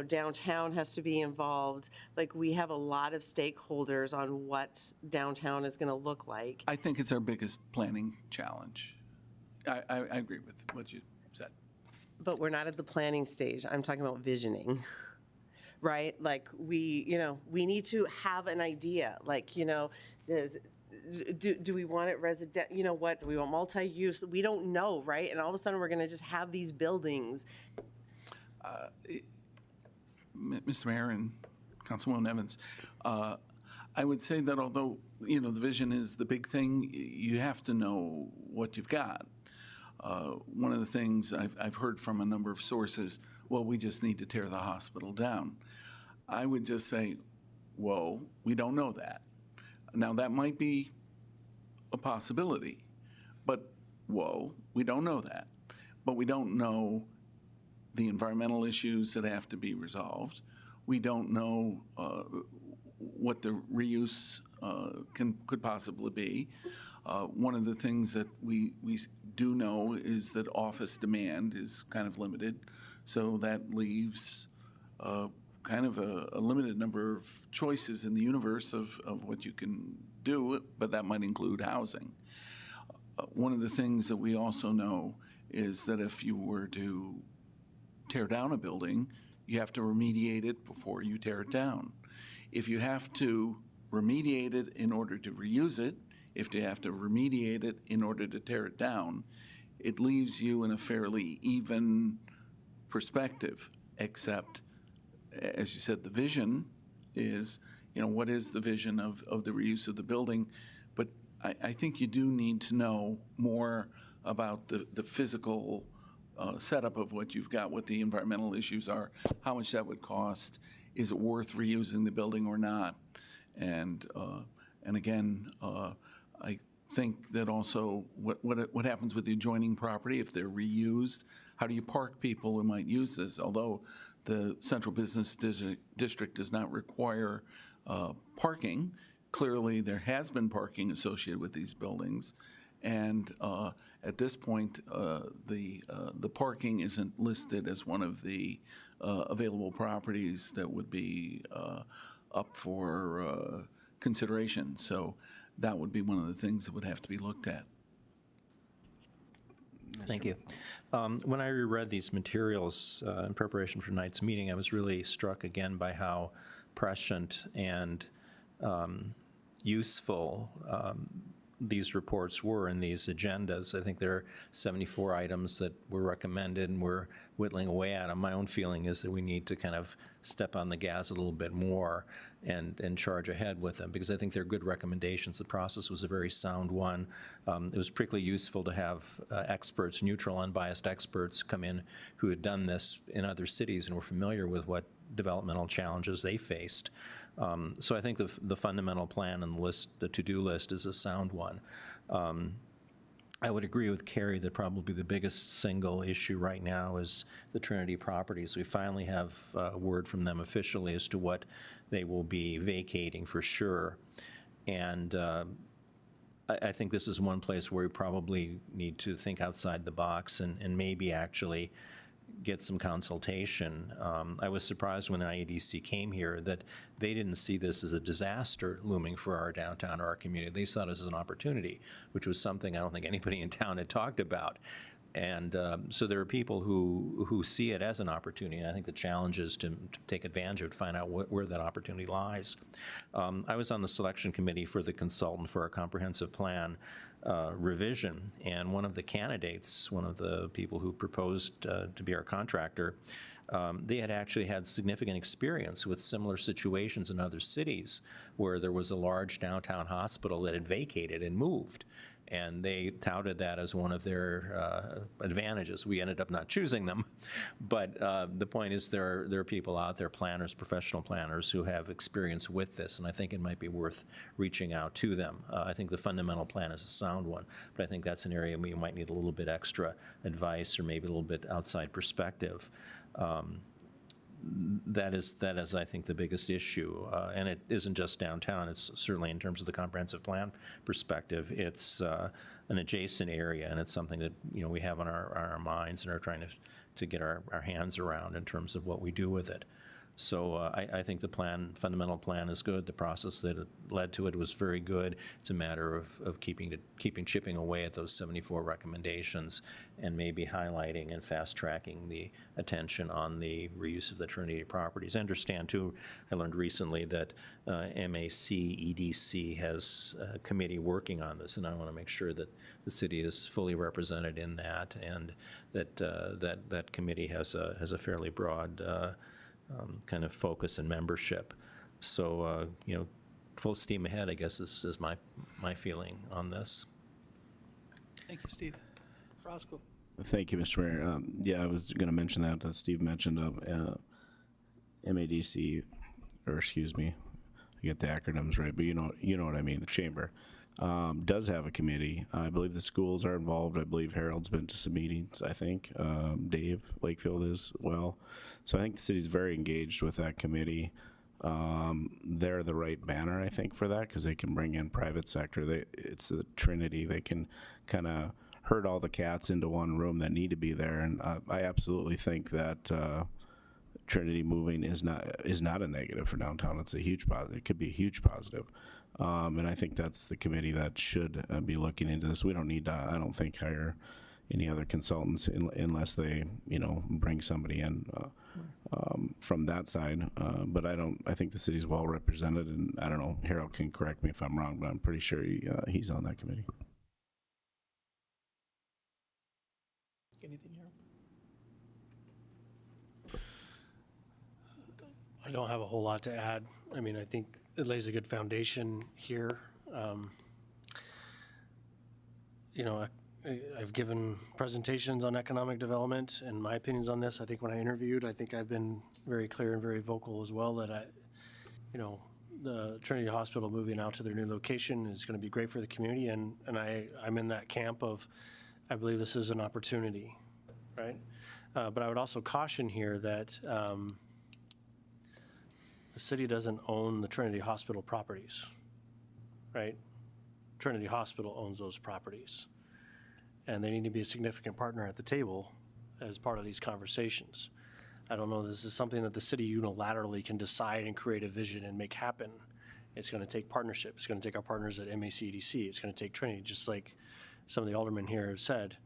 downtown has to be involved. Like, we have a lot of stakeholders on what downtown is going to look like. I think it's our biggest planning challenge. I agree with what you said. But we're not at the planning stage. I'm talking about visioning, right? Like, we need to have an idea. Like, do we want it resident, do we want multi-use? We don't know, right? And all of a sudden, we're going to just have these buildings. Mr. Mayor and Councilwoman Evans, I would say that although, the vision is the big thing, you have to know what you've got. One of the things I've heard from a number of sources, well, we just need to tear the hospital down. I would just say, whoa, we don't know that. Now, that might be a possibility, but whoa, we don't know that. But we don't know the environmental issues that have to be resolved. We don't know what the reuse could possibly be. One of the things that we do know is that office demand is kind of limited, so that leaves kind of a limited number of choices in the universe of what you can do, but that might include housing. One of the things that we also know is that if you were to tear down a building, you have to remediate it before you tear it down. If you have to remediate it in order to reuse it, if you have to remediate it in order to tear it down, it leaves you in a fairly even perspective, except, as you said, the vision is, what is the vision of the reuse of the building? But I think you do need to know more about the physical setup of what you've got, what the environmental issues are, how much that would cost, is it worth reusing the building or not? And again, I think that also what happens with the adjoining property if they're reused? How do you park people who might use this? Although the Central Business District does not require parking, clearly there has been parking associated with these buildings. And at this point, the parking isn't listed as one of the available properties that would be up for consideration. So that would be one of the things that would have to be looked at. Thank you. When I reread these materials in preparation for tonight's meeting, I was really struck again by how prescient and useful these reports were in these agendas. I think there are 74 items that were recommended, and we're whittling away at them. My own feeling is that we need to kind of step on the gas a little bit more and charge ahead with them, because I think they're good recommendations. The process was a very sound one. It was particularly useful to have experts, neutral, unbiased experts, come in who had done this in other cities and were familiar with what developmental challenges they faced. So I think the fundamental plan and the list, the to-do list, is a sound one. I would agree with Carrie that probably the biggest single issue right now is the Trinity properties. We finally have a word from them officially as to what they will be vacating for sure. And I think this is one place where we probably need to think outside the box and maybe actually get some consultation. I was surprised when IEDC came here that they didn't see this as a disaster looming for our downtown or our community. They saw it as an opportunity, which was something I don't think anybody in town had talked about. And so there are people who see it as an opportunity, and I think the challenge is to take advantage of it, find out where that opportunity lies. I was on the selection committee for the consultant for our comprehensive plan revision, and one of the candidates, one of the people who proposed to be our contractor, they had actually had significant experience with similar situations in other cities where there was a large downtown hospital that had vacated and moved. And they touted that as one of their advantages. We ended up not choosing them, but the point is there are people out there, planners, professional planners, who have experience with this, and I think it might be worth reaching out to them. I think the fundamental plan is a sound one, but I think that's an area we might need a little bit extra advice or maybe a little bit outside perspective. that is, I think, the biggest issue. And it isn't just downtown, it's certainly in terms of the comprehensive plan perspective, it's an adjacent area, and it's something that, we have on our minds and are trying to get our hands around in terms of what we do with it. So I think the fundamental plan is good. The process that it led to it was very good. It's a matter of chipping away at those 74 recommendations and maybe highlighting and fast-tracking the attention on the reuse of the Trinity properties. I understand, too, I learned recently that MAC-EDC has a committee working on this, and I want to make sure that the city is fully represented in that, and that that committee has a fairly broad kind of focus and membership. So, full steam ahead, I guess, is my feeling on this. Thank you, Steve. Roscoe. Thank you, Mr. Mayor. Yeah, I was going to mention that Steve mentioned MADC, or excuse me, I get the acronyms right, but you know what I mean. The chamber does have a committee. I believe the schools are involved. I believe Harold's been to some meetings. I think Dave Lakefield is well. So I think the city's very engaged with that committee. They're the right banner, I think, for that, because they can bring in private sector. It's the Trinity. They can kind of herd all the cats into one room that need to be there. And I absolutely think that Trinity moving is not a negative for downtown. It's a huge positive. It could be a huge positive. And I think that's the committee that should be looking into this. We don't need to, I don't think, hire any other consultants unless they, bring somebody in from that side. But I think the city's well represented, and I don't know, Harold can correct me if I'm wrong, but I'm pretty sure he's on that committee. Anything, Harold? I don't have a whole lot to add. I mean, I think it lays a good foundation here. I've given presentations on economic development and my opinions on this. I think when I interviewed, I think I've been very clear and very vocal as well that the Trinity Hospital moving out to their new location is going to be great for the community, and I'm in that camp of, I believe this is an opportunity, right? But I would also caution here that the city doesn't own the Trinity Hospital properties, right? Trinity Hospital owns those properties, and they need to be a significant partner at the table as part of these conversations. I don't know, this is something that the city unilaterally can decide and create a vision and make happen. It's going to take partnership. It's going to take our partners at MAC-EDC. It's going to take Trinity, just like some of the aldermen here have said.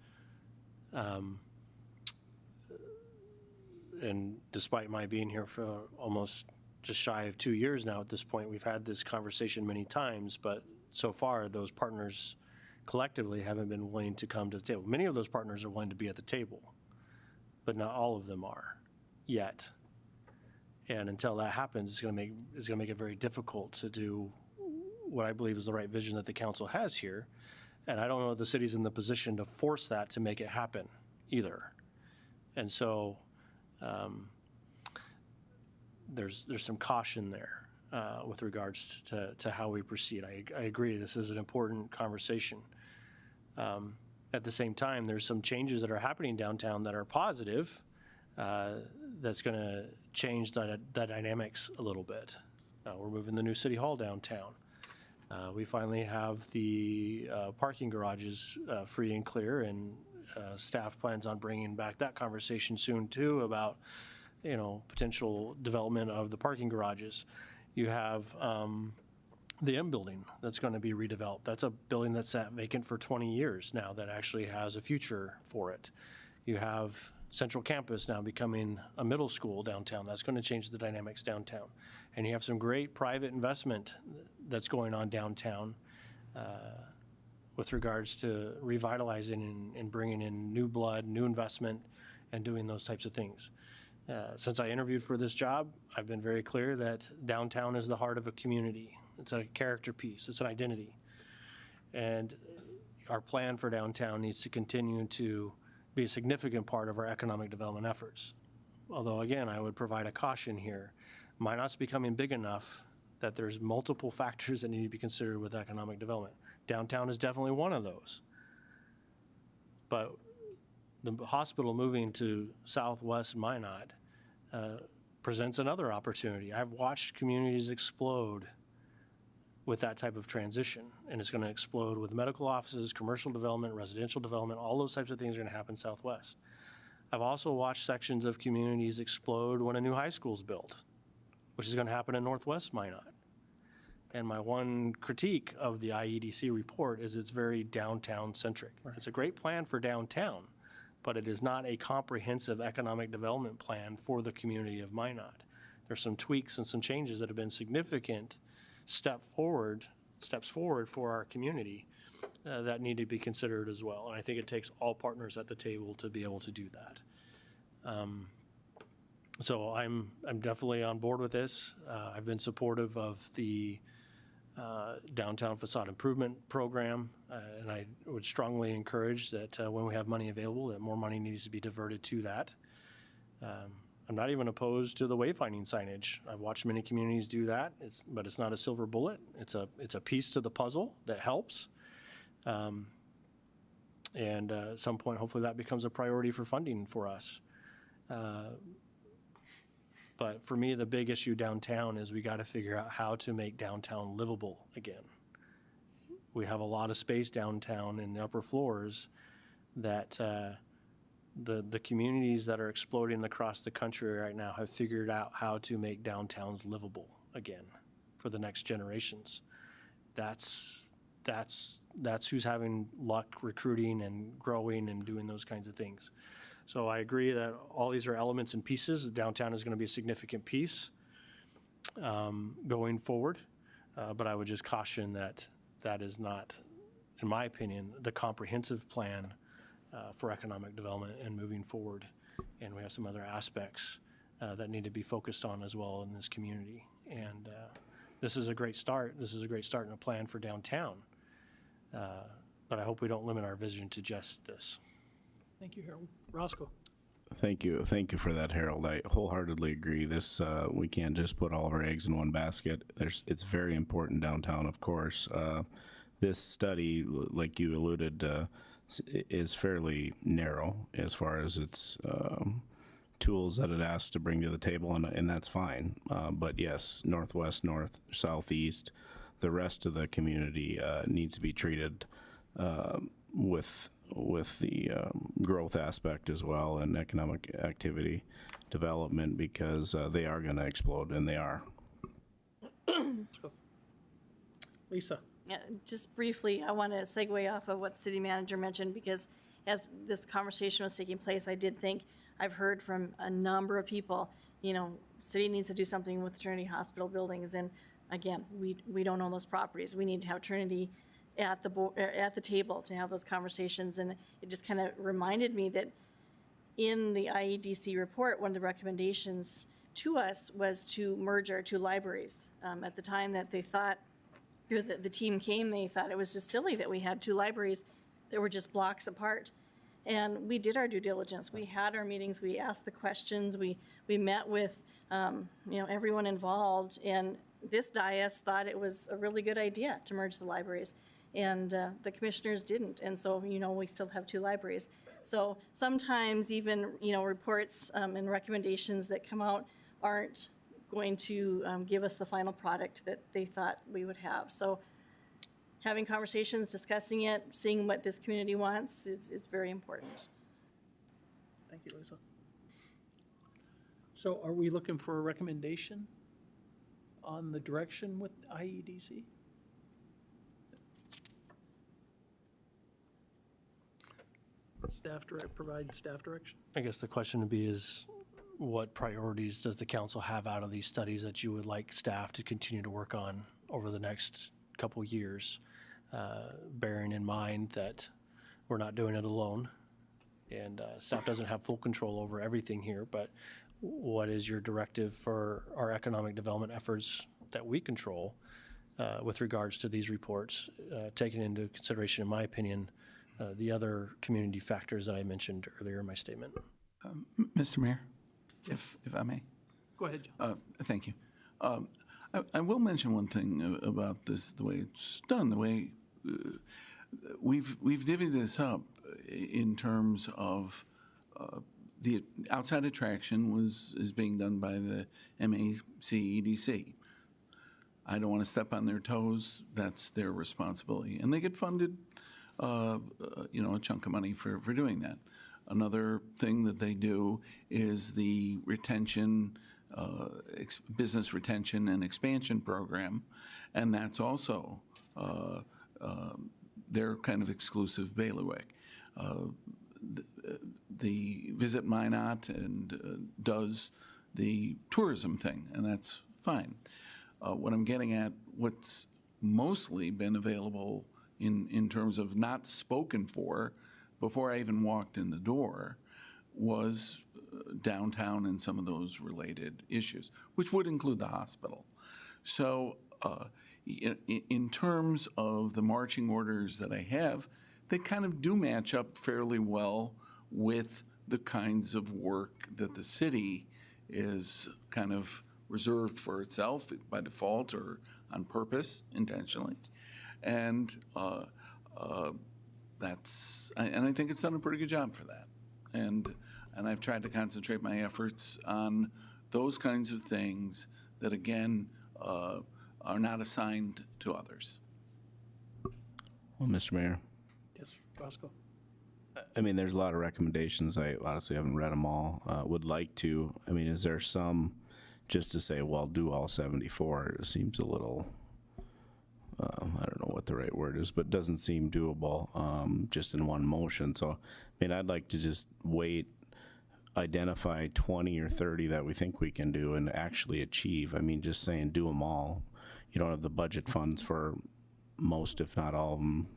And despite my being here for almost just shy of 2 years now at this point, we've had this conversation many times, but so far those partners collectively haven't been willing to come to the table. Many of those partners are willing to be at the table, but not all of them are yet. And until that happens, it's going to make it very difficult to do what I believe is the right vision that the council has here. And I don't know if the city's in the position to force that to make it happen either. And so there's some caution there with regards to how we proceed. I agree, this is an important conversation. At the same time, there's some changes that are happening downtown that are positive, that's going to change the dynamics a little bit. We're moving the new city hall downtown. We finally have the parking garages free and clear, and staff plans on bringing back that conversation soon too about potential development of the parking garages. You have the M building that's going to be redeveloped. That's a building that's sat vacant for 20 years now that actually has a future for it. You have Central Campus now becoming a middle school downtown. That's going to change the dynamics downtown. And you have some great private investment that's going on downtown with regards to revitalizing and bringing in new blood, new investment, and doing those types of things. Since I interviewed for this job, I've been very clear that downtown is the heart of a community. It's a character piece. It's an identity. And our plan for downtown needs to continue to be a significant part of our economic development efforts. Although, again, I would provide a caution here. Minot's becoming big enough that there's multiple factors that need to be considered with economic development. Downtown is definitely one of those. But the hospital moving to southwest Minot presents another opportunity. I've watched communities explode with that type of transition, and it's going to explode with medical offices, commercial development, residential development, all those types of things are going to happen southwest. I've also watched sections of communities explode when a new high school is built, which is going to happen in northwest Minot. And my one critique of the IEDC report is it's very downtown centric. It's a great plan for downtown, but it is not a comprehensive economic development plan for the community of Minot. There's some tweaks and some changes that have been significant steps forward for our community that need to be considered as well. And I think it takes all partners at the table to be able to do that. So I'm definitely on board with this. I've been supportive of the downtown facade improvement program, and I would strongly encourage that when we have money available, that more money needs to be diverted to that. I'm not even opposed to the wayfinding signage. I've watched many communities do that, but it's not a silver bullet. It's a piece to the puzzle that helps. And at some point, hopefully that becomes a priority for funding for us. But for me, the big issue downtown is we got to figure out how to make downtown livable again. We have a lot of space downtown in the upper floors that the communities that are exploding across the country right now have figured out how to make downtowns livable again for the next generations. That's who's having luck recruiting and growing and doing those kinds of things. So I agree that all these are elements and pieces. Downtown is going to be a significant piece going forward, but I would just caution that that is not, in my opinion, the comprehensive plan for economic development and moving forward. And we have some other aspects that need to be focused on as well in this community. And this is a great start. This is a great start in a plan for downtown. But I hope we don't limit our vision to just this. Thank you, Harold. Roscoe? Thank you for that, Harold. I wholeheartedly agree. This we can't just put all of our eggs in one basket. It's very important downtown, of course. This study, like you alluded, is fairly narrow as far as its tools that it asks to bring to the table, and that's fine. But yes, northwest, north, southeast, the rest of the community needs to be treated with the growth aspect as well and economic activity development, because they are going to explode, and they are. Lisa? Yeah, just briefly, I want to segue off of what the city manager mentioned, because as this conversation was taking place, I did think I've heard from a number of people, city needs to do something with Trinity Hospital buildings. And again, we don't own those properties. We need to have Trinity at the table to have those conversations. And it just kind of reminded me that in the IEDC report, one of the recommendations to us was to merge our two libraries. At the time that they thought, or the team came, they thought it was just silly that we had two libraries that were just blocks apart. And we did our due diligence. We had our meetings. We asked the questions. We met with everyone involved. And this dais thought it was a really good idea to merge the libraries. And the commissioners didn't. And so, we still have two libraries. So sometimes even, reports and recommendations that come out aren't going to give us the final product that they thought we would have. So having conversations, discussing it, seeing what this community wants is very important. Thank you, Lisa. So are we looking for a recommendation on the direction with IEDC? Provide staff direction? I guess the question would be is, what priorities does the council have out of these studies that you would like staff to continue to work on over the next couple years, bearing in mind that we're not doing it alone, and staff doesn't have full control over everything here, but what is your directive for our economic development efforts that we control with regards to these reports, taking into consideration, in my opinion, the other community factors that I mentioned earlier in my statement? Mr. Mayor, if I may. Go ahead, John. Thank you. I will mention one thing about this, the way it's done, the way we've divvied this up in terms of The outside attraction is being done by the MACEDC. I don't want to step on their toes. That's their responsibility. And they get funded, a chunk of money for doing that. Another thing that they do is the retention, business retention and expansion program, and that's also their kind of exclusive bailiwick. The Visit Minot and does the tourism thing, and that's fine. What I'm getting at, what's mostly been available in terms of not spoken for before I even walked in the door was downtown and some of those related issues, which would include the hospital. So in terms of the marching orders that I have, they kind of do match up fairly well with the kinds of work that the city is kind of reserved for itself by default or on purpose, intentionally. And I think it's done a pretty good job for that. And I've tried to concentrate my efforts on those kinds of things that, again, are not assigned to others. Well, Mr. Mayor. Yes, Roscoe. I mean, there's a lot of recommendations. I honestly haven't read them all. Would like to. I mean, is there some just to say, well, do all 74? It seems a little, I don't know what the right word is, but doesn't seem doable just in one motion. So, I mean, I'd like to just wait, identify 20 or 30 that we think we can do and actually achieve. I mean, just saying do them all. You don't have the budget funds for most, if not all of them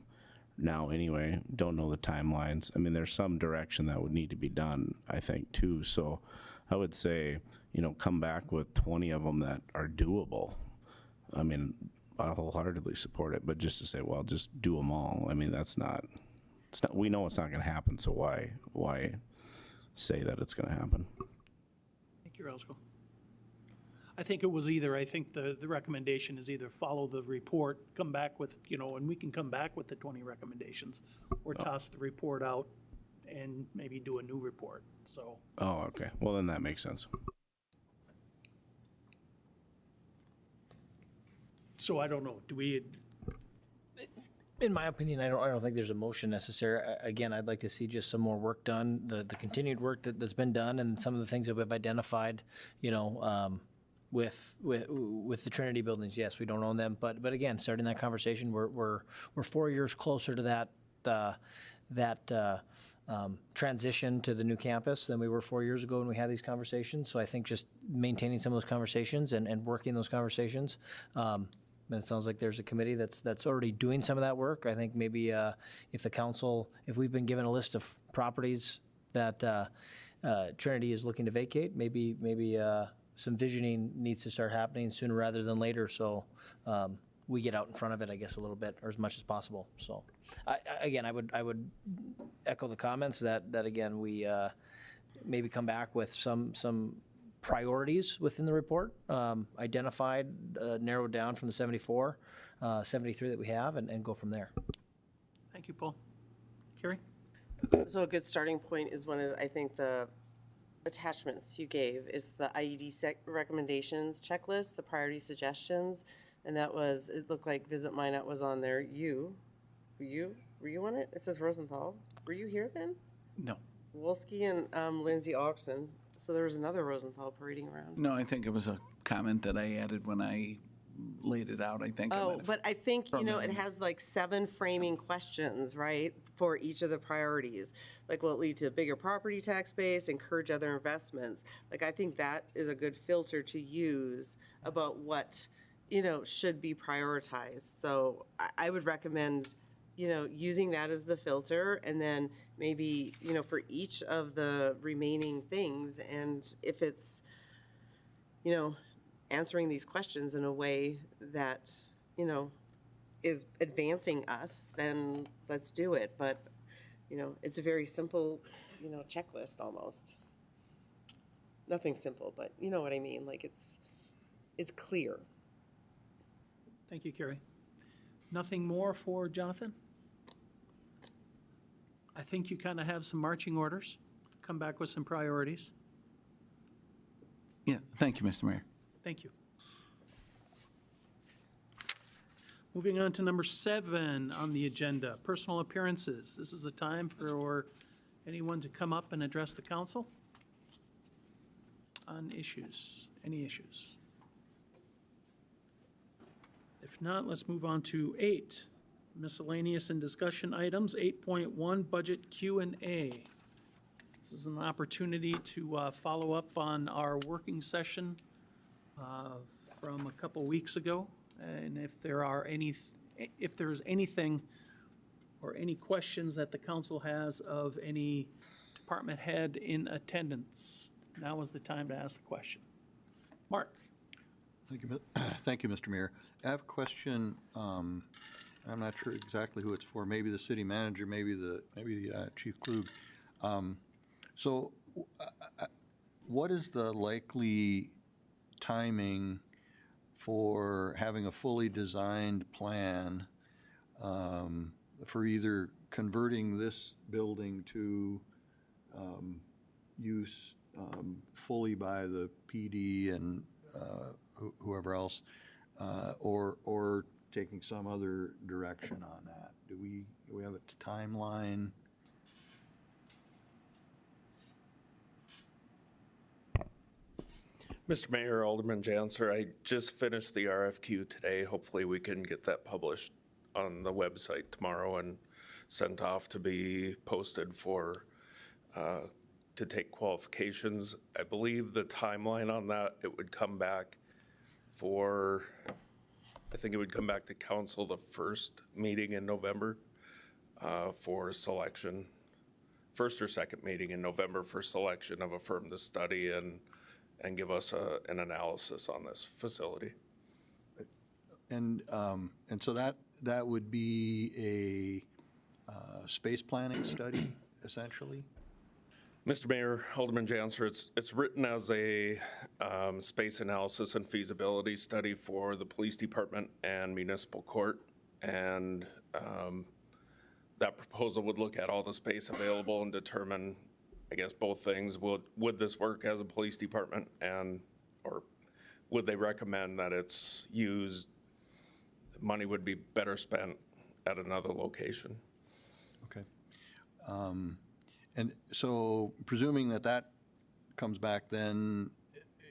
now anyway. Don't know the timelines. I mean, there's some direction that would need to be done, I think, too. So I would say, come back with 20 of them that are doable. I mean, I wholeheartedly support it, but just to say, well, just do them all. I mean, it's not, we know it's not going to happen, so why say that it's going to happen? Thank you, Roscoe. I think the recommendation is either follow the report, come back with, and we can come back with the 20 recommendations, or toss the report out and maybe do a new report, so. Oh, okay. Well, then that makes sense. So I don't know, In my opinion, I don't think there's a motion necessary. Again, I'd like to see just some more work done, the continued work that's been done, and some of the things that we've identified, with the Trinity buildings. Yes, we don't own them, but again, starting that conversation, we're 4 years closer to that transition to the new campus than we were 4 years ago when we had these conversations. So I think just maintaining some of those conversations and working those conversations. And it sounds like there's a committee that's already doing some of that work. I think maybe if the council, if we've been given a list of properties that Trinity is looking to vacate, maybe some visioning needs to start happening sooner rather than later. So we get out in front of it, I guess, a little bit or as much as possible. So I would echo the comments that again, we maybe come back with some priorities within the report, identified, narrowed down from the 74, 73 that we have, and go from there. Thank you, Paul. Carrie? So a good starting point is one of, I think, the attachments you gave. It's the IED recommendations checklist, the priority suggestions, and that was, it looked like Visit Minot was on there. Were you on it? It says Rosenthal. Were you here then? No. Wolski and Lindsay Oxon. So there was another Rosenthal parading around. No, I think it was a comment that I added when I laid it out, I think. But I think, it has like 7 framing questions, right, for each of the priorities. Like, will it lead to a bigger property tax base, encourage other investments? Like, I think that is a good filter to use about what, should be prioritized. So I would recommend, using that as the filter, and then maybe, for each of the remaining things, and if it's, answering these questions in a way that, is advancing us, then let's do it. But, it's a very simple, checklist almost. Nothing simple, but you know what I mean? Like, it's clear. Thank you, Carrie. Nothing more for Jonathan? I think you kind of have some marching orders come back with some priorities. Yeah, thank you, Mr. Mayor. Thank you. Moving on to number 7 on the agenda, personal appearances. This is a time for anyone to come up and address the council on issues, any issues. If not, let's move on to 8, miscellaneous and discussion items. 8.1, budget Q&A. This is an opportunity to follow up on our working session from a couple weeks ago. And if there's anything or any questions that the council has of any department head in attendance, now is the time to ask the question. Mark? Thank you, Mr. Mayor. I have a question. I'm not sure exactly who it's for. Maybe the city manager, maybe the Chief Klug. So, what is the likely timing for having a fully designed plan for either converting this building to use fully by the PD and whoever else, or taking some other direction on that? Do we have a timeline? Mr. Mayor, Alderman Janser, I just finished the RFQ today. Hopefully we can get that published on the website tomorrow and sent off to be posted for, to take qualifications. I believe the timeline on that, it would come back for, I think it would come back to council the first meeting in November for selection. First or second meeting in November for selection of a firm to study and give us an analysis on this facility. And so that would be a space planning study, essentially? Mr. Mayor, Alderman Janser, it's written as a space analysis and feasibility study for the police department and municipal court. And that proposal would look at all the space available and determine, I guess, both things. Would this work as a police department, or would they recommend that it's used, money would be better spent at another location? Okay. And so presuming that comes back, then,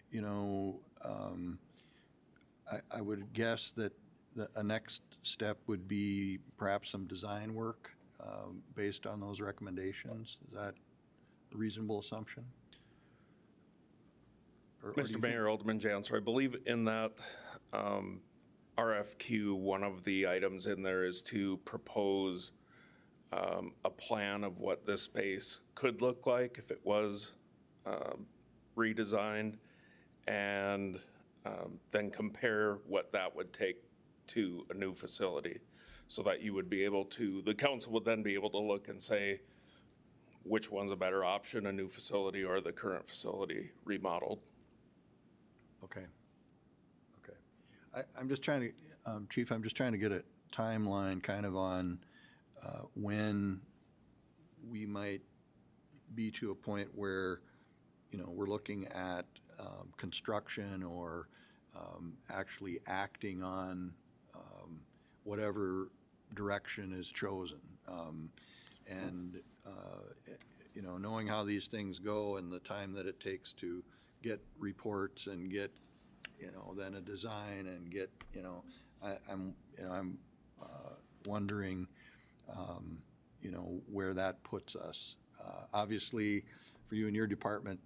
you know, I would guess that a next step would be perhaps some design work based on those recommendations. Is that a reasonable assumption? Mr. Mayor, Alderman Janser, I believe in that RFQ, one of the items in there is to propose a plan of what this space could look like if it was redesigned, and then compare what that would take to a new facility, so that you would be able to, the council would then be able to look and say which one's a better option, a new facility or the current facility remodeled. Okay. Okay. I'm just trying to, Chief, I'm just trying to get a timeline kind of on when we might be to a point where, you know, we're looking at construction or actually acting on whatever direction is chosen. You know, knowing how these things go and the time that it takes to get reports and get, you know, then a design and get, you know, I'm wondering, you know, where that puts us. Obviously, for you and your department,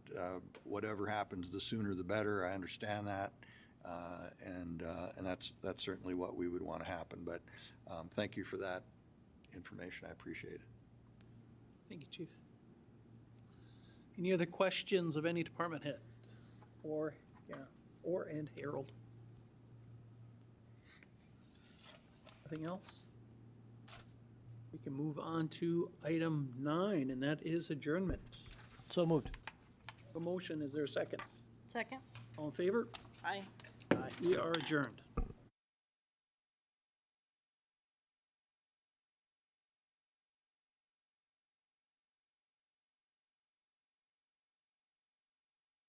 whatever happens, the sooner the better. I understand that, and that's certainly what we would want to happen. But thank you for that information. I appreciate it. Thank you, Chief. Any other questions of any department head? Or Harold? Nothing else? We can move on to item 9, and that is adjournment. So moved. A motion, is there a second? Second? All in favor? Aye. Aye. We are adjourned.